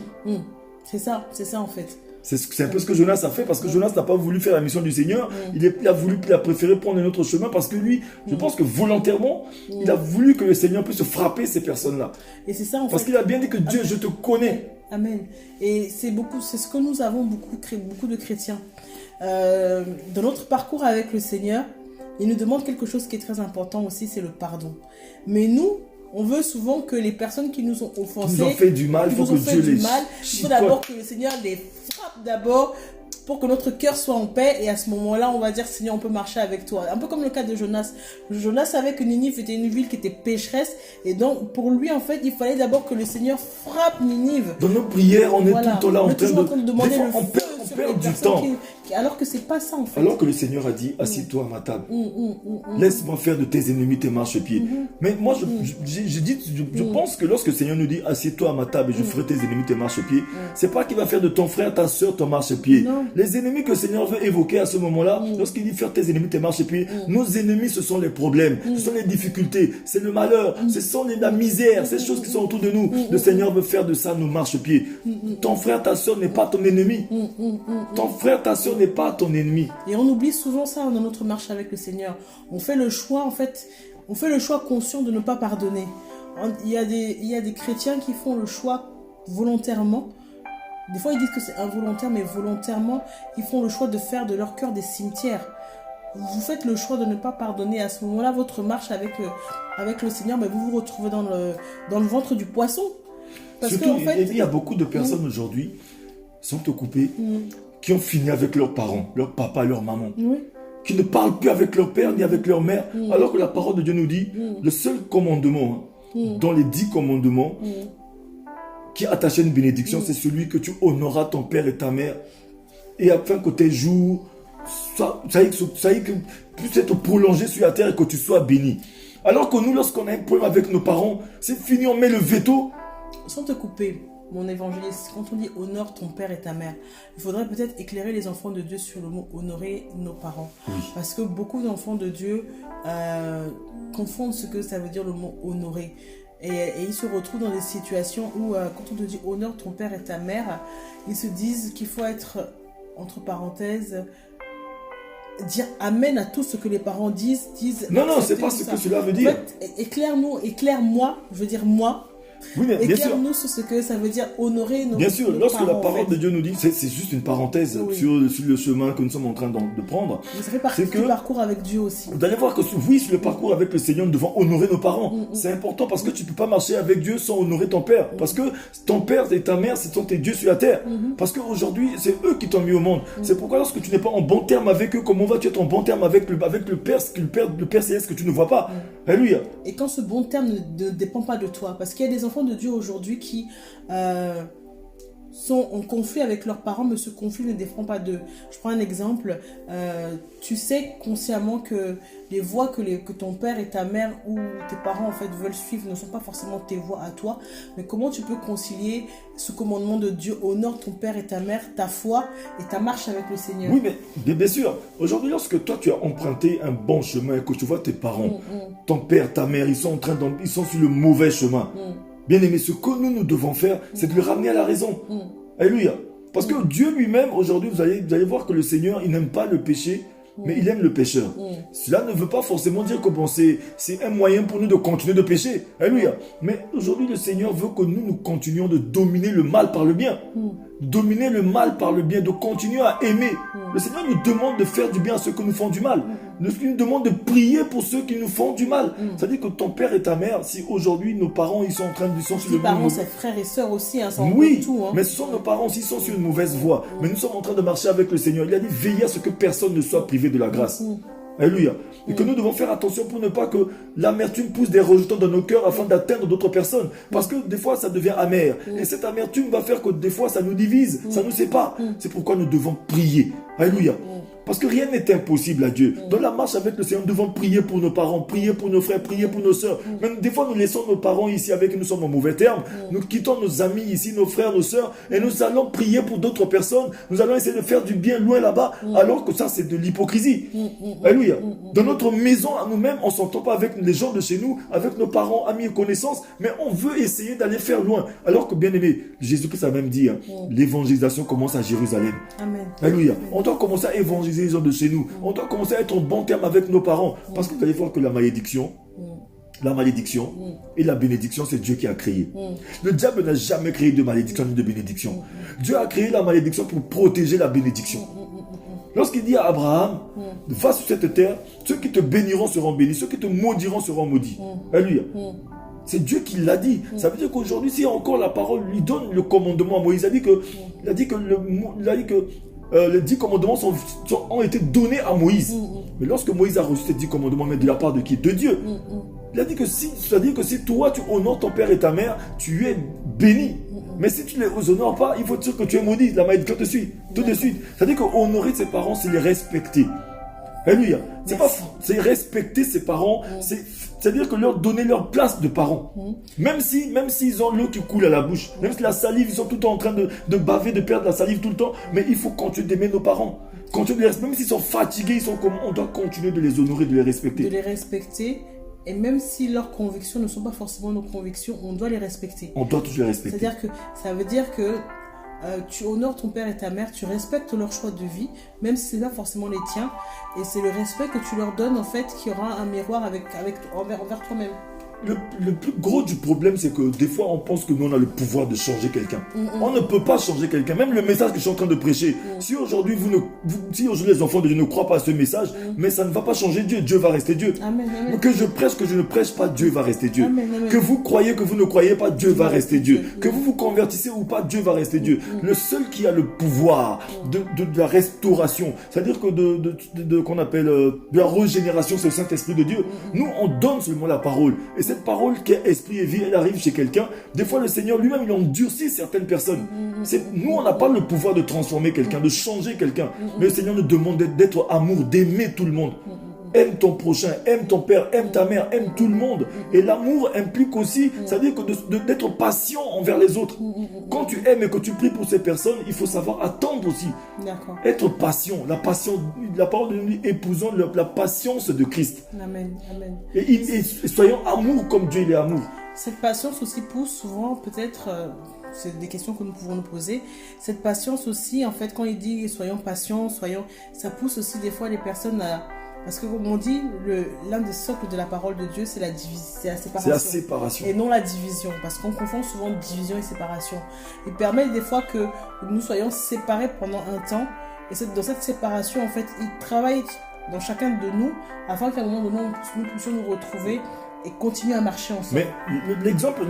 C'est ça en fait. C'est un peu ce que Jonas a fait, parce que Jonas n'a pas voulu faire la mission du Seigneur. Il a préféré prendre un autre chemin, parce que lui, je pense que volontairement, il a voulu que le Seigneur puisse frapper ces personnes-là. Et c'est ça en fait. Parce qu'il a bien dit que Dieu, je te connais. Amen. Et c'est ce que nous avons beaucoup de chrétiens. Dans notre parcours avec le Seigneur, il nous demande quelque chose qui est très important aussi, c'est le pardon. Mais nous, on veut souvent que les personnes qui nous ont offensés, qui nous ont fait du mal, il faut que Dieu les il faut d'abord que le Seigneur les frappe d'abord pour que notre cœur soit en paix, et à ce moment-là, on va dire, Seigneur, on peut marcher avec toi. Un peu comme le cas de Jonas. Jonas savait que Ninive était une ville qui était pécheresse, et donc, pour lui, en fait, il fallait d'abord que le Seigneur frappe Ninive. Dans nos prières, on est tout le temps là en train de demander le feu on perd du temps. Alors que c'est pas ça, en fait. Alors que le Seigneur a dit, assieds-toi à ma table. Laisse-moi faire de tes ennemis tes marchepieds. Mais moi, je pense que lorsque le Seigneur nous dit, assieds-toi à ma table et je ferai tes ennemis tes marchepieds, c'est pas qu'il va faire de ton frère, ta soeur, ton marchepied. Les ennemis que le Seigneur veut évoquer à ce moment-là, lorsqu'il dit faire tes ennemis tes marchepieds, nos ennemis, ce sont les problèmes, ce sont les difficultés, c'est le malheur, ce sont la misère, ces choses qui sont autour de nous. Le Seigneur veut faire de ça nos marchepieds. Ton frère, ta soeur n'est pas ton ennemi. Ton frère, ta soeur n'est pas ton ennemi. Et on oublie souvent ça dans notre marche avec le Seigneur. On fait le choix, en fait, on fait le choix conscient de ne pas pardonner. Il y a des chrétiens qui font le choix volontairement. Des fois, ils disent que c'est involontaire, mais volontairement, ils font le choix de faire de leur cœur des cimetières. Vous faites le choix de ne pas pardonner. À ce moment-là, votre marche avec le Seigneur, mais vous vous retrouvez dans le ventre du poisson. Parce surtout, en fait, il y a beaucoup de personnes aujourd'hui sont occupées, qui ont fini avec leurs parents, leur papa, leur maman, qui ne parlent plus avec leur père ni avec leur mère, alors que la parole de Dieu nous dit, le seul commandement, dans les 10 commandements, qui attachait une bénédiction, c'est celui que tu honoras ton père et ta mère, et afin que tes jours puissent être prolongés sur la terre et que tu sois béni. Alors que nous, lorsqu'on a un problème avec nos parents, c'est fini, on met le veto. Sans te couper, mon évangéliste, quand on dit honore ton père et ta mère, il faudrait peut-être éclairer les enfants de Dieu sur le mot honorer nos parents. Oui. Parce que beaucoup d'enfants de Dieu confondent ce que ça veut dire le mot honorer. Et ils se retrouvent dans des situations où, quand on te dit honore ton père et ta mère, ils se disent qu'il faut être, entre parenthèses, dire amen à tout ce que les parents disent. Non, c'est pas ce que cela veut dire. En fait, éclaire-moi, je veux dire moi. Oui, mais bien sûr. Éclaire-nous sur ce que ça veut dire honorer nos Bien sûr, nos lorsque parents, la parole de Dieu nous dit, c'est juste une parenthèse sur le chemin que nous sommes en train de prendre. Mais ça fait partie du parcours avec Dieu aussi. Vous allez voir que oui, sur le parcours avec le Seigneur, nous devons honorer nos parents. C'est important parce que tu ne peux pas marcher avec Dieu sans honorer ton père. Parce que ton père et ta mère, ce sont tes dieux sur la terre. Parce qu'aujourd'hui, c'est eux qui t'ont mis au monde. C'est pourquoi lorsque tu n'es pas en bon terme avec eux, comment vas-tu être en bon terme avec le Père céleste que tu ne vois pas? Alléluia. Et quand ce bon terme ne dépend pas de toi, parce qu'il y a des enfants de Dieu aujourd'hui qui sont en conflit avec leurs parents, mais ce conflit ne dépend pas d'eux. Je prends un exemple. Tu sais consciemment que les voies que ton père et ta mère ou tes parents en fait veulent suivre ne sont pas forcément tes voies à toi. Mais comment tu peux concilier ce commandement de Dieu, honore ton père et ta mère, ta foi et ta marche avec le Seigneur? Oui, mais bien sûr. Aujourd'hui, lorsque toi tu as emprunté un bon chemin et que tu vois tes parents, ton père, ta mère, ils sont sur le mauvais chemin. Bien aimé, ce que nous devons faire, c'est de le ramener à la raison. Alléluia. Parce que Dieu lui-même, aujourd'hui, vous allez voir que le Seigneur, il n'aime pas le péché, mais il aime le pécheur. Cela ne veut pas forcément dire que bon, c'est un moyen pour nous de continuer de pécher. Alléluia. Mais aujourd'hui, le Seigneur veut que nous continuions de dominer le mal par le bien. Dominer le mal par le bien, de continuer à aimer. Le Seigneur nous demande de faire du bien à ceux qui nous font du mal. Il nous demande de prier pour ceux qui nous font du mal. C'est-à-dire que ton père et ta mère, si aujourd'hui nos parents ils sont en train de sur le parents, c'est frères et sœurs aussi, hein, oui, tout, hein. Mais ce sont nos parents aussi, ils sont sur une mauvaise voie. Mais nous sommes en train de marcher avec le Seigneur. Il a dit veillez à ce que personne ne soit privé de la grâce. Alléluia. Et que nous devons faire attention pour ne pas que l'amertume pousse des rejetons dans nos cœurs afin d'atteindre d'autres personnes. Parce que des fois, ça devient amer. Et cette amertume va faire que des fois, ça nous divise, ça nous sépare. C'est pourquoi nous devons prier. Alléluia. Parce que rien n'est impossible à Dieu. Dans la marche avec le Seigneur, nous devons prier pour nos parents, prier pour nos frères, prier pour nos sœurs. Même des fois, nous laissons nos parents ici avec qui nous sommes en mauvais termes. Nous quittons nos amis ici, nos frères, nos sœurs, et nous allons prier pour d'autres personnes. Nous allons essayer de faire du bien loin là-bas, alors que ça, c'est de l'hypocrisie. Alléluia. Dans notre maison, à nous-mêmes, on ne s'entend pas avec les gens de chez nous, avec nos parents, amis et connaissances, mais on veut essayer d'aller faire loin. Alors que, bien aimé, Jésus-Christ a même dit, l'évangélisation commence à Jérusalem. Amen. Alléluia. On doit commencer à évangéliser les gens de chez nous. On doit commencer à être en bon terme avec nos parents. Parce que vous allez voir que la malédiction et la bénédiction, c'est Dieu qui a créé. Le diable n'a jamais créé de malédiction ni de bénédiction. Dieu a créé la malédiction pour protéger la bénédiction. Lorsqu'il dit à Abraham, va sur cette terre, ceux qui te béniront seront bénis, ceux qui te maudiront seront maudits. Alléluia. C'est Dieu qui l'a dit. Ça veut dire qu'aujourd'hui, si encore la parole lui donne le commandement à Moïse, il a dit que les 10 commandements ont été donnés à Moïse. Mais lorsque Moïse a reçu ces 10 commandements, mais de la part de qui? De Dieu. Il a dit que c'est-à-dire que si toi tu honores ton père et ta mère, tu es béni. Mais si tu ne les honores pas, il faut dire que tu es maudit. La malédiction te suit tout de suite. C'est-à-dire qu'honorer ses parents, c'est les respecter. Alléluia. C'est respecter ses parents, c'est-à-dire que leur donner leur place de parents. Même s'ils ont l'eau qui coule à la bouche, même si la salive, ils sont tout le temps en train de baver, de perdre la salive tout le temps, mais il faut continuer d'aimer nos parents. Même s'ils sont fatigués, on doit continuer de les honorer, de les respecter. De les respecter. Et même si leurs convictions ne sont pas forcément nos convictions, on doit les respecter. On doit tous les respecter. Ça veut dire que tu honores ton père et ta mère, tu respectes leur choix de vie, même si ce n'est pas forcément les tiens. Et c'est le respect que tu leur donnes, en fait, qui aura un miroir envers toi-même. Le plus gros du problème, c'est que des fois, on pense que nous, on a le pouvoir de changer quelqu'un. On ne peut pas changer quelqu'un. Même le message que je suis en train de prêcher, si aujourd'hui, si aujourd'hui les enfants de Dieu ne croient pas à ce message, mais ça ne va pas changer Dieu. Dieu va rester Dieu. Amen, amen. Que je prêche, que je ne prêche pas, Dieu va rester Dieu. Amen, amen. Que vous croyez, que vous ne croyez pas, Dieu va rester Dieu. Que vous vous convertissez ou pas, Dieu va rester Dieu. Le seul qui a le pouvoir de la restauration, c'est-à-dire que qu'on appelle de la régénération, c'est le Saint-Esprit de Dieu. Nous, on donne seulement la parole. Et cette parole qui est esprit et vie, elle arrive chez quelqu'un. Des fois, le Seigneur lui-même, il endurcit certaines personnes. Nous, on n'a pas le pouvoir de transformer quelqu'un, de changer quelqu'un. Mais le Seigneur nous demande d'être amour, d'aimer tout le monde. Aime ton prochain, aime ton père, aime ta mère, aime tout le monde. Et l'amour implique aussi, c'est-à-dire d'être patient envers les autres. Quand tu aimes et que tu pries pour ces personnes, il faut savoir attendre aussi. Être patient. La parole de nous épousons la patience de Christ. Amen, amen. Et soyons amour comme Dieu il est amour. Cette patience aussi pousse souvent peut-être... c'est des questions que nous pouvons nous poser. Cette patience aussi, en fait, quand il dit soyons patients, ça pousse aussi des fois les personnes à... Parce que comme on dit, l'un des socles de la parole de Dieu, c'est la séparation. C'est la séparation. Et non la division. Parce qu'on confond souvent division et séparation. Il permet des fois que nous soyons séparés pendant un temps. Et dans cette séparation, en fait, il travaille dans chacun de nous afin qu'à un moment donné, nous puissions nous retrouver et continuer à marcher ensemble. Mais l'exemple,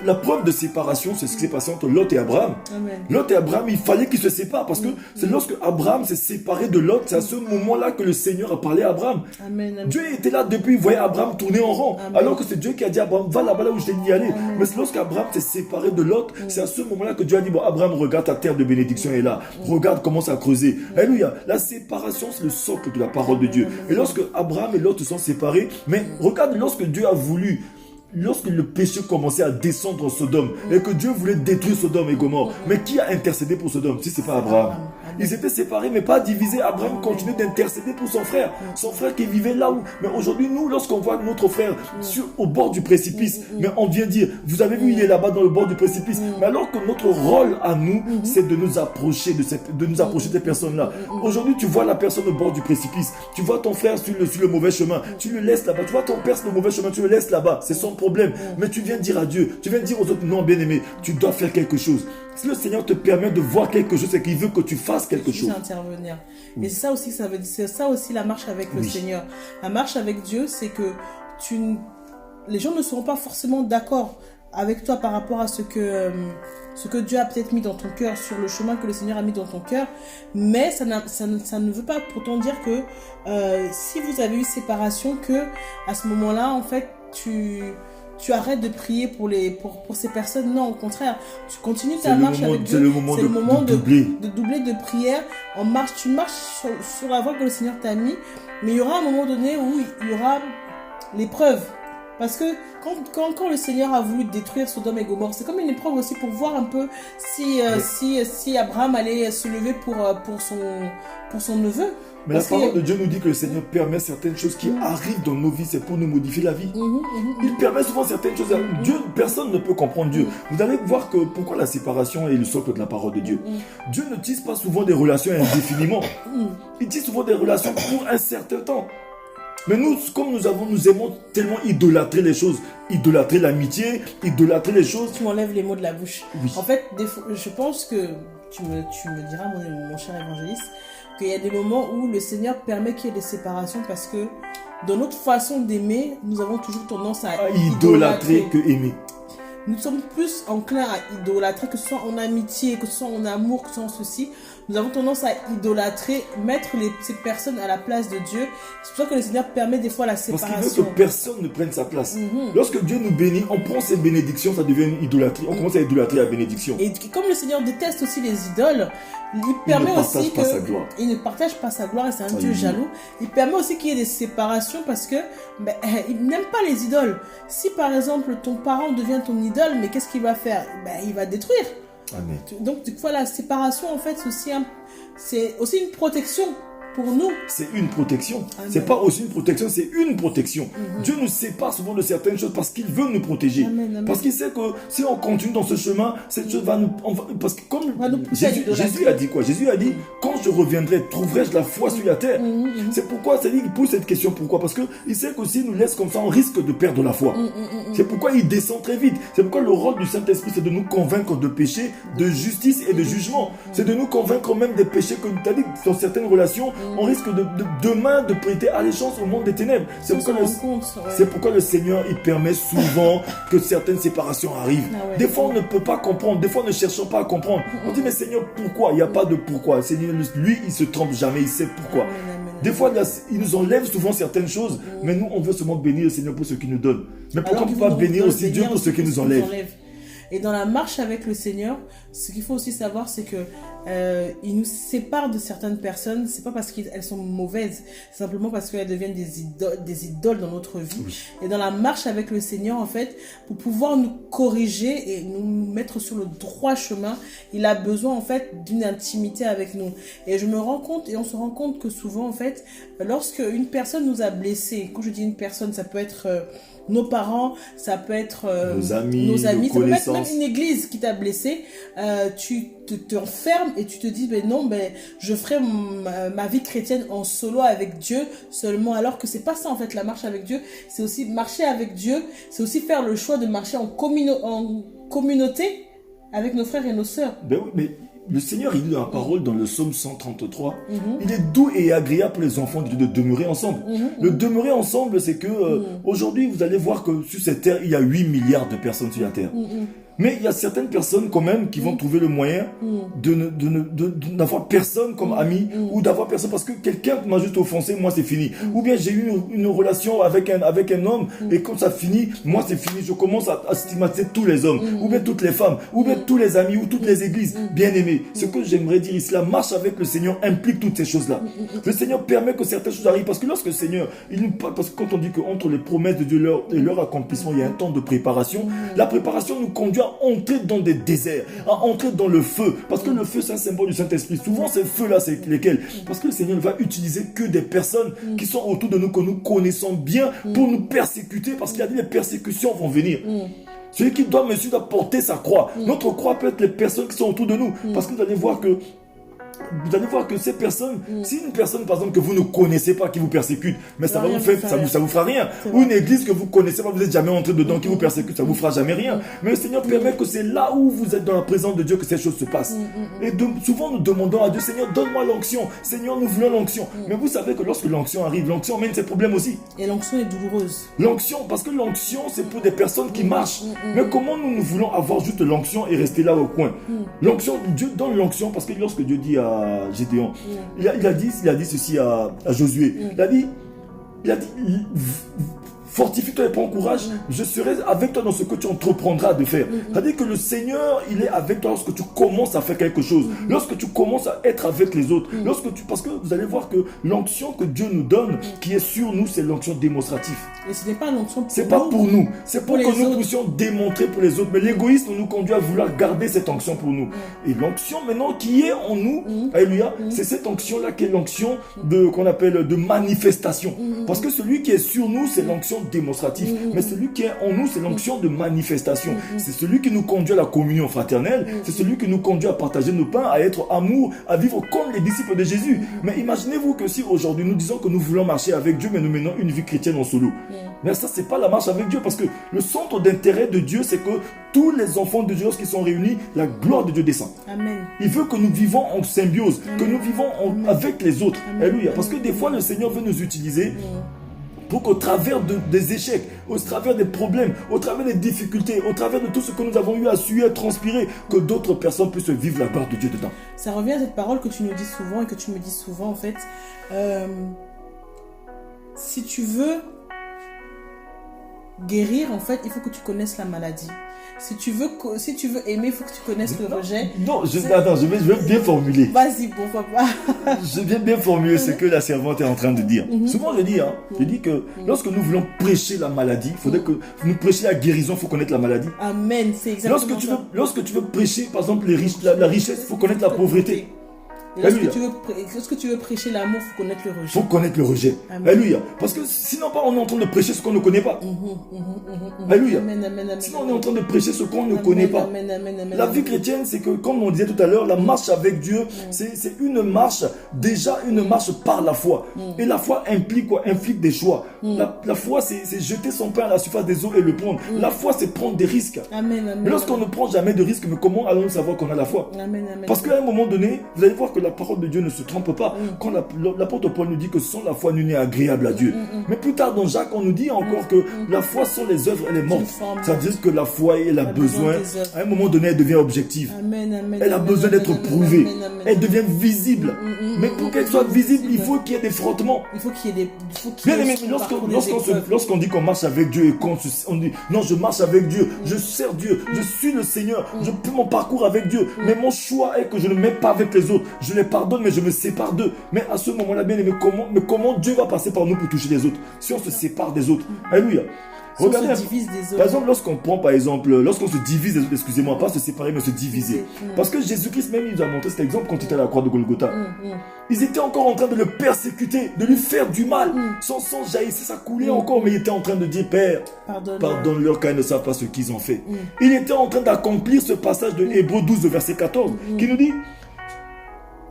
la preuve de séparation, c'est ce qui s'est passé entre Lot et Abraham. Amen. Lot et Abraham, il fallait qu'ils se séparent parce que c'est lorsque Abraham s'est séparé de Lot, c'est à ce moment-là que le Seigneur a parlé à Abraham. Amen, amen. Dieu était là depuis, il voyait Abraham tourner en rond. Amen. Alors que c'est Dieu qui a dit à Abraham, va là-bas là où je t'ai dit d'y aller. Amen. Mais c'est lorsqu'Abraham s'est séparé de Lot, c'est à ce moment-là que Dieu a dit, bon, Abraham, regarde, ta terre de bénédiction est là. Regarde, commence à creuser. Alléluia. La séparation, c'est le socle de la parole de Dieu. Et lorsque Abraham et Lot se sont séparés, mais regarde, lorsque Dieu a voulu lorsque le péché commençait à descendre en Sodome et que Dieu voulait détruire Sodome et Gomorrhe, mais qui a intercédé pour Sodome? Si c'est pas Abraham. Ils étaient séparés mais pas divisés. Abraham continuait d'intercéder pour son frère qui vivait là où. Mais aujourd'hui, nous, lorsqu'on voit notre frère au bord du précipice, mais on vient dire, vous avez vu, il est là-bas dans le bord du précipice. Mais alors que notre rôle à nous, c'est de nous approcher de ces personnes-là. Aujourd'hui, tu vois la personne au bord du précipice. Tu vois ton frère sur le mauvais chemin. Tu le laisses là-bas. Tu vois ton père sur le mauvais chemin. Tu le laisses là-bas. C'est son problème. Mais tu viens dire à Dieu. Tu viens dire aux autres, non, bien-aimé, tu dois faire quelque chose. Si le Seigneur te permet de voir quelque chose, c'est qu'il veut que tu fasses quelque chose. Intervenir. Et c'est ça aussi, c'est ça aussi la marche avec le Seigneur. La marche avec Dieu, c'est que les gens ne seront pas forcément d'accord avec toi par rapport à ce que Dieu a peut-être mis dans ton cœur, sur le chemin que le Seigneur a mis dans ton cœur, mais ça ne veut pas pourtant dire que si vous avez eu séparation, que à ce moment-là, en fait, tu arrêtes de prier pour ces personnes. Non, au contraire, tu continues ta marche avec Dieu. C'est le moment de doubler de prière. En marche, tu marches sur la voie que le Seigneur t'a mis, mais il y aura un moment donné où il y aura l'épreuve. Parce que quand le Seigneur a voulu détruire Sodome et Gomorrhe, c'est comme une épreuve aussi pour voir un peu si Abraham allait se lever pour son neveu. Mais la parole de Dieu nous dit que le Seigneur permet certaines choses qui arrivent dans nos vies, c'est pour nous modifier la vie. Il permet souvent certaines choses. Dieu, personne ne peut comprendre Dieu. Vous allez voir que pourquoi la séparation est le socle de la parole de Dieu. Dieu ne tisse pas souvent des relations indéfiniment. Il tisse souvent des relations pour un certain temps. Mais nous, comme nous aimons tellement idolâtrer les choses, idolâtrer l'amitié, idolâtrer les choses. Tu m'enlèves les mots de la bouche. Oui. En fait, je pense que tu me diras, mon cher évangéliste, qu'il y a des moments où le Seigneur permet qu'il y ait des séparations parce que dans notre façon d'aimer, nous avons toujours tendance à idolâtrer que aimer. Nous sommes plus enclins à idolâtrer, que ce soit en amitié, que ce soit en amour, que ce soit en ceci. Nous avons tendance à idolâtrer, mettre ces personnes à la place de Dieu. C'est pour ça que le Seigneur permet des fois la séparation. Parce qu'il veut que personne ne prenne sa place. Lorsque Dieu nous bénit, on prend ses bénédictions, ça devient une idolâtrie. On commence à idolâtrer la bénédiction. Et comme le Seigneur déteste aussi les idoles, il permet aussi qu'il ne partage pas sa gloire, et c'est un Dieu jaloux. Il permet aussi qu'il y ait des séparations parce que il n'aime pas les idoles. Si par exemple ton parent devient ton idole, mais qu'est-ce qu'il va faire? Il va détruire. Amen. Donc voilà, la séparation en fait c'est aussi une protection pour nous. C'est une protection. Amen. C'est pas aussi une protection, c'est une protection. Dieu nous sépare souvent de certaines choses parce qu'il veut nous protéger. Amen. Parce qu'il sait que si on continue dans ce chemin, cette chose va nous... parce que comme Jésus a dit quoi? Jésus a dit, quand je reviendrai, trouverai-je la foi sur la terre? C'est pourquoi, c'est-à-dire qu'il pose cette question. Pourquoi? Parce qu'il sait que s'il nous laisse comme ça, on risque de perdre la foi. C'est pourquoi il descend très vite. C'est pourquoi le rôle du Saint-Esprit, c'est de nous convaincre de péché, de justice et de jugement. C'est de nous convaincre même des péchés que tu as dit dans certaines relations. On risque demain de prêter allégeance au monde des ténèbres. C'est pourquoi le Seigneur il permet souvent que certaines séparations arrivent. Des fois on ne peut pas comprendre, des fois ne cherchons pas à comprendre. On dit mais Seigneur pourquoi? Il n'y a pas de pourquoi. Seigneur, lui il se trompe jamais, il sait pourquoi. Des fois il nous enlève souvent certaines choses, mais nous on veut seulement bénir le Seigneur pour ce qu'il nous donne. Mais pourquoi on ne peut pas bénir aussi Dieu pour ce qu'il nous enlève? Et dans la marche avec le Seigneur, ce qu'il faut aussi savoir, c'est que il nous sépare de certaines personnes. C'est pas parce qu'elles sont mauvaises, c'est simplement parce qu'elles deviennent des idoles dans notre vie. Oui. Et dans la marche avec le Seigneur, en fait, pour pouvoir nous corriger et nous mettre sur le droit chemin, il a besoin en fait d'une intimité avec nous. Et je me rends compte, et on se rend compte que souvent, en fait, lorsque une personne nous a blessés, quand je dis une personne, ça peut être nos parents, ça peut être nos amis, ça peut être même une église qui t'a blessé, tu t'enfermes et tu te dis non, je ferai ma vie chrétienne en solo avec Dieu seulement, alors que c'est pas ça en fait. La marche avec Dieu, c'est aussi marcher avec Dieu, c'est aussi faire le choix de marcher en communauté avec nos frères et nos sœurs. Ben oui, mais le Seigneur, il dit dans la parole, dans le psaume 133, il est doux et agréable pour les enfants de Dieu de demeurer ensemble. Le demeurer ensemble, c'est que aujourd'hui, vous allez voir que sur cette terre, il y a 8 milliards de personnes sur la terre. Mais il y a certaines personnes quand même qui vont trouver le moyen d'avoir personne comme ami ou d'avoir personne parce que quelqu'un m'a juste offensé, moi c'est fini. Ou bien j'ai eu une relation avec un homme et quand ça finit, moi c'est fini. Je commence à stigmatiser tous les hommes ou bien toutes les femmes ou bien tous les amis ou toutes les églises. Bien aimés, ce que j'aimerais dire ici, la marche avec le Seigneur implique toutes ces choses-là. Le Seigneur permet que certaines choses arrivent parce que lorsque le Seigneur, parce que quand on dit qu'entre les promesses de Dieu et leur accomplissement, il y a un temps de préparation, la préparation nous conduit à entrer dans des déserts, à entrer dans le feu. Parce que le feu, c'est un symbole du Saint-Esprit. Souvent, ces feux-là, c'est lesquels? Parce que le Seigneur ne va utiliser que des personnes qui sont autour de nous, que nous connaissons bien, pour nous persécuter, parce qu'il a dit les persécutions vont venir. Celui qui doit me suivre doit porter sa croix. Notre croix peut être les personnes qui sont autour de nous. Parce que vous allez voir que ces personnes, si une personne par exemple que vous ne connaissez pas qui vous persécute, mais ça vous fera rien. Ou une église que vous connaissez pas, vous n'êtes jamais entré dedans qui vous persécute, ça vous fera jamais rien. Mais le Seigneur permet que c'est là où vous êtes dans la présence de Dieu que ces choses se passent. Et souvent nous demandons à Dieu, Seigneur, donne-moi l'onction. Seigneur, nous voulons l'onction. Mais vous savez que lorsque l'onction arrive, l'onction mène ses problèmes aussi. Et l'onction est douloureuse. L'onction, parce que l'onction c'est pour des personnes qui marchent. Mais comment nous voulons avoir juste l'onction et rester là au coin? L'onction, Dieu donne l'onction parce que lorsque Dieu dit à Gédéon, il a dit ceci à Josué. Il a dit fortifie-toi et prends courage, je serai avec toi dans ce que tu entreprendras de faire. C'est-à-dire que le Seigneur, il est avec toi lorsque tu commences à faire quelque chose, lorsque tu commences à être avec les autres, parce que vous allez voir que l'onction que Dieu nous donne, qui est sur nous, c'est l'onction démonstrative. Et ce n'est pas l'onction pour nous. C'est pas pour nous, c'est pour que nous puissions démontrer pour les autres. Mais l'égoïsme nous conduit à vouloir garder cette onction pour nous. Et l'onction maintenant qui est en nous, alléluia, c'est cette onction-là qui est l'onction qu'on appelle de manifestation. Parce que celui qui est sur nous, c'est l'onction démonstratif, mais celui qui est en nous, c'est l'onction de manifestation. C'est celui qui nous conduit à la communion fraternelle, c'est celui qui nous conduit à partager nos pains, à être amour, à vivre comme les disciples de Jésus. Mais imaginez-vous que si aujourd'hui nous disons que nous voulons marcher avec Dieu, mais nous menons une vie chrétienne en solo. Mais ça, c'est pas la marche avec Dieu, parce que le centre d'intérêt de Dieu, c'est que tous les enfants de Dieu, lorsqu'ils sont réunis, la gloire de Dieu descend. Amen. Il veut que nous vivons en symbiose, que nous vivons avec les autres. Alléluia. Parce que des fois, le Seigneur veut nous utiliser pour qu'au travers des échecs, au travers des problèmes, au travers des difficultés, au travers de tout ce que nous avons eu à suer, à transpirer, que d'autres personnes puissent vivre la gloire de Dieu dedans. Ça revient à cette parole que tu nous dis souvent et que tu me dis souvent en fait. Si tu veux guérir, en fait, il faut que tu connaisses la maladie. Si tu veux aimer, il faut que tu connaisses le rejet. Non, je vais bien formuler. Vas-y, pourquoi pas. Je vais bien formuler ce que la servante est en train de dire. Souvent, je dis que lorsque nous voulons prêcher la maladie, il faudrait que nous prêcher la guérison, il faut connaître la maladie. Amen, c'est exactement ça. Lorsque tu veux prêcher, par exemple, la richesse, il faut connaître la pauvreté. Et lorsque tu veux prêcher l'amour, il faut connaître le rejet. Il faut connaître le rejet. Alléluia. Parce que sinon, on est en train de prêcher ce qu'on ne connaît pas. Alléluia. Sinon, on est en train de prêcher ce qu'on ne connaît pas. La vie chrétienne, c'est que, comme on disait tout à l'heure, la marche avec Dieu, c'est une marche par la foi. Et la foi implique quoi? Implique des choix. La foi, c'est jeter son pain à la surface des eaux et le prendre. La foi, c'est prendre des risques. Mais lorsqu'on ne prend jamais de risques, mais comment allons-nous savoir qu'on a la foi? Parce qu'à un moment donné, vous allez voir que la parole de Dieu ne se trompe pas. Quand l'apôtre Paul nous dit que sans la foi, nul n'est agréable à Dieu. Mais plus tard dans Jacques, on nous dit encore que la foi sans les œuvres, elle est morte. Ça veut dire que la foi, elle a besoin, à un moment donné, elle devient objective. Elle a besoin d'être prouvée. Elle devient visible. Mais pour qu'elle soit visible, il faut qu'il y ait des frottements. Il faut qu'il y ait Bien aimé, lorsqu'on dit qu'on marche avec Dieu et qu'on dit non, je marche avec Dieu, je sers Dieu, je suis le Seigneur, je fais mon parcours avec Dieu, mais mon choix est que je ne mets pas avec les autres. Je les pardonne, mais je me sépare d'eux. Mais à ce moment-là, bien aimé, comment Dieu va passer par nous pour toucher les autres si on se sépare des autres? Alléluia. Regardez, par exemple, lorsqu'on se divise, excusez-moi, pas se séparer, mais se diviser. Parce que Jésus-Christ même, il nous a montré cet exemple quand il était à la croix de Golgotha. Ils étaient encore en train de le persécuter, de lui faire du mal. Son sang jaillissait, ça coulait encore, mais il était en train de dire, Père, pardonne-leur car ils ne savent pas ce qu'ils ont fait. Il était en train d'accomplir ce passage de Hébreux 12, verset 14, qui nous dit,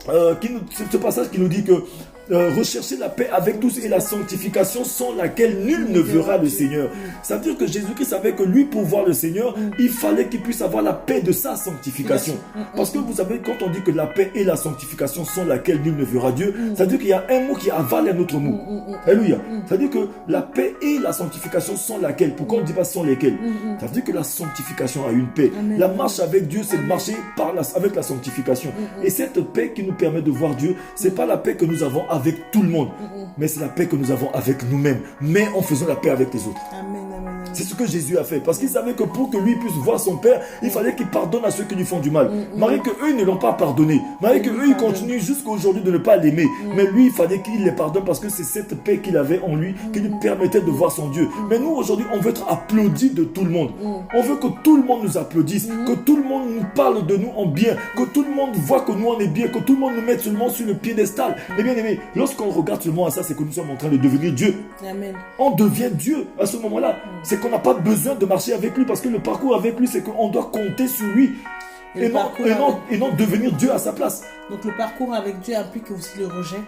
ce passage qui nous dit que rechercher la paix avec tous et la sanctification sans laquelle nul ne verra le Seigneur. Ça veut dire que Jésus-Christ savait que lui, pour voir le Seigneur, il fallait qu'il puisse avoir la paix de sa sanctification. Parce que vous savez, quand on dit que la paix et la sanctification sans laquelle nul ne verra Dieu, ça veut dire qu'il y a un mot qui avale un autre mot. Alléluia. Ça veut dire que la paix et la sanctification sans laquelle. Pourquoi on ne dit pas sans lesquelles? Ça veut dire que la sanctification a une paix. La marche avec Dieu, c'est de marcher avec la sanctification. Et cette paix qui nous permet de voir Dieu, c'est pas la paix que nous avons avec tout le monde, mais c'est la paix que nous avons avec nous-mêmes, mais en faisant la paix avec les autres. Amen, amen, amen. C'est ce que Jésus a fait, parce qu'il savait que pour que lui puisse voir son Père, il fallait qu'il pardonne à ceux qui lui font du mal. Malgré qu'eux ne l'ont pas pardonné, malgré qu'eux ils continuent jusqu'à aujourd'hui de ne pas l'aimer, mais lui il fallait qu'il les pardonne parce que c'est cette paix qu'il avait en lui qui lui permettait de voir son Dieu. Mais nous aujourd'hui on veut être applaudis de tout le monde. On veut que tout le monde nous applaudisse, que tout le monde nous parle de nous en bien, que tout le monde voit que nous on est bien, que tout le monde nous mette seulement sur le piédestal. Mais bien aimé, lorsqu'on regarde seulement à ça, c'est que nous sommes en train de devenir Dieu. Amen. On devient Dieu à ce moment-là. C'est qu'on n'a pas besoin de marcher avec lui parce que le parcours avec lui, c'est qu'on doit compter sur lui et non devenir Dieu à sa place. Donc le parcours avec Dieu implique aussi le rejet.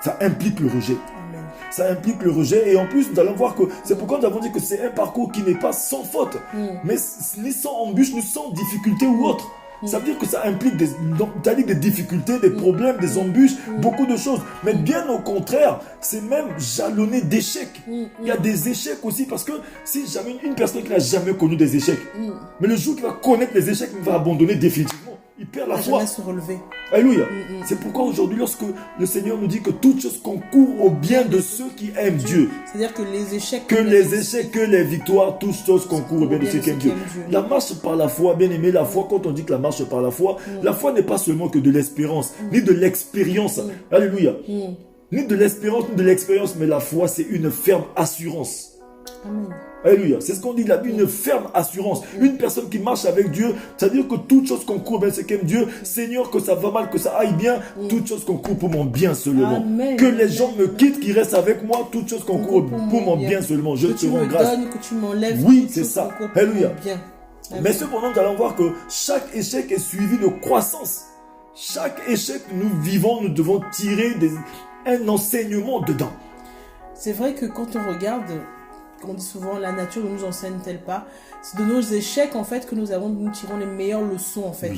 Ça implique le rejet. Amen. Ça implique le rejet. Et en plus, nous allons voir que c'est pourquoi nous avons dit que c'est un parcours qui n'est pas sans faute, mais ni sans embûche, ni sans difficulté ou autre. Ça veut dire que ça implique des difficultés, des problèmes, des embûches, beaucoup de choses. Mais bien au contraire, c'est même jalonné d'échecs. Il y a des échecs aussi parce que si jamais une personne qui n'a jamais connu des échecs, mais le jour qu'il va connaître les échecs, il va abandonner définitivement. Il perd la foi. Jamais se relever. Alléluia. C'est pourquoi aujourd'hui, lorsque le Seigneur nous dit que toutes choses concourent au bien de ceux qui aiment Dieu. C'est-à-dire que les échecs... Que les victoires, toutes choses concourent au bien de ceux qui aiment Dieu. La marche par la foi, bien aimé, la foi, quand on dit que la marche par la foi n'est pas seulement que de l'espérance, ni de l'expérience. Alléluia. Ni de l'espérance, ni de l'expérience, mais la foi, c'est une ferme assurance. Amen. Alléluia. C'est ce qu'on dit là, une ferme assurance. Une personne qui marche avec Dieu, c'est-à-dire que toute chose concourt bien ce qu'aime Dieu. Seigneur, que ça va mal, que ça aille bien, toute chose concourt pour mon bien seulement. Amen. Que les gens me quittent, qu'ils restent avec moi, toute chose concourt pour mon bien seulement. Je te rends grâce. Que tu m'enlèves. Oui, c'est ça. Alléluia. Mais cependant, nous allons voir que chaque échec est suivi de croissance. Chaque échec que nous vivons, nous devons tirer un enseignement dedans. C'est vrai que quand on regarde... On dit souvent, la nature ne nous enseigne-t-elle pas? C'est de nos échecs, en fait, que nous tirons les meilleures leçons, en fait,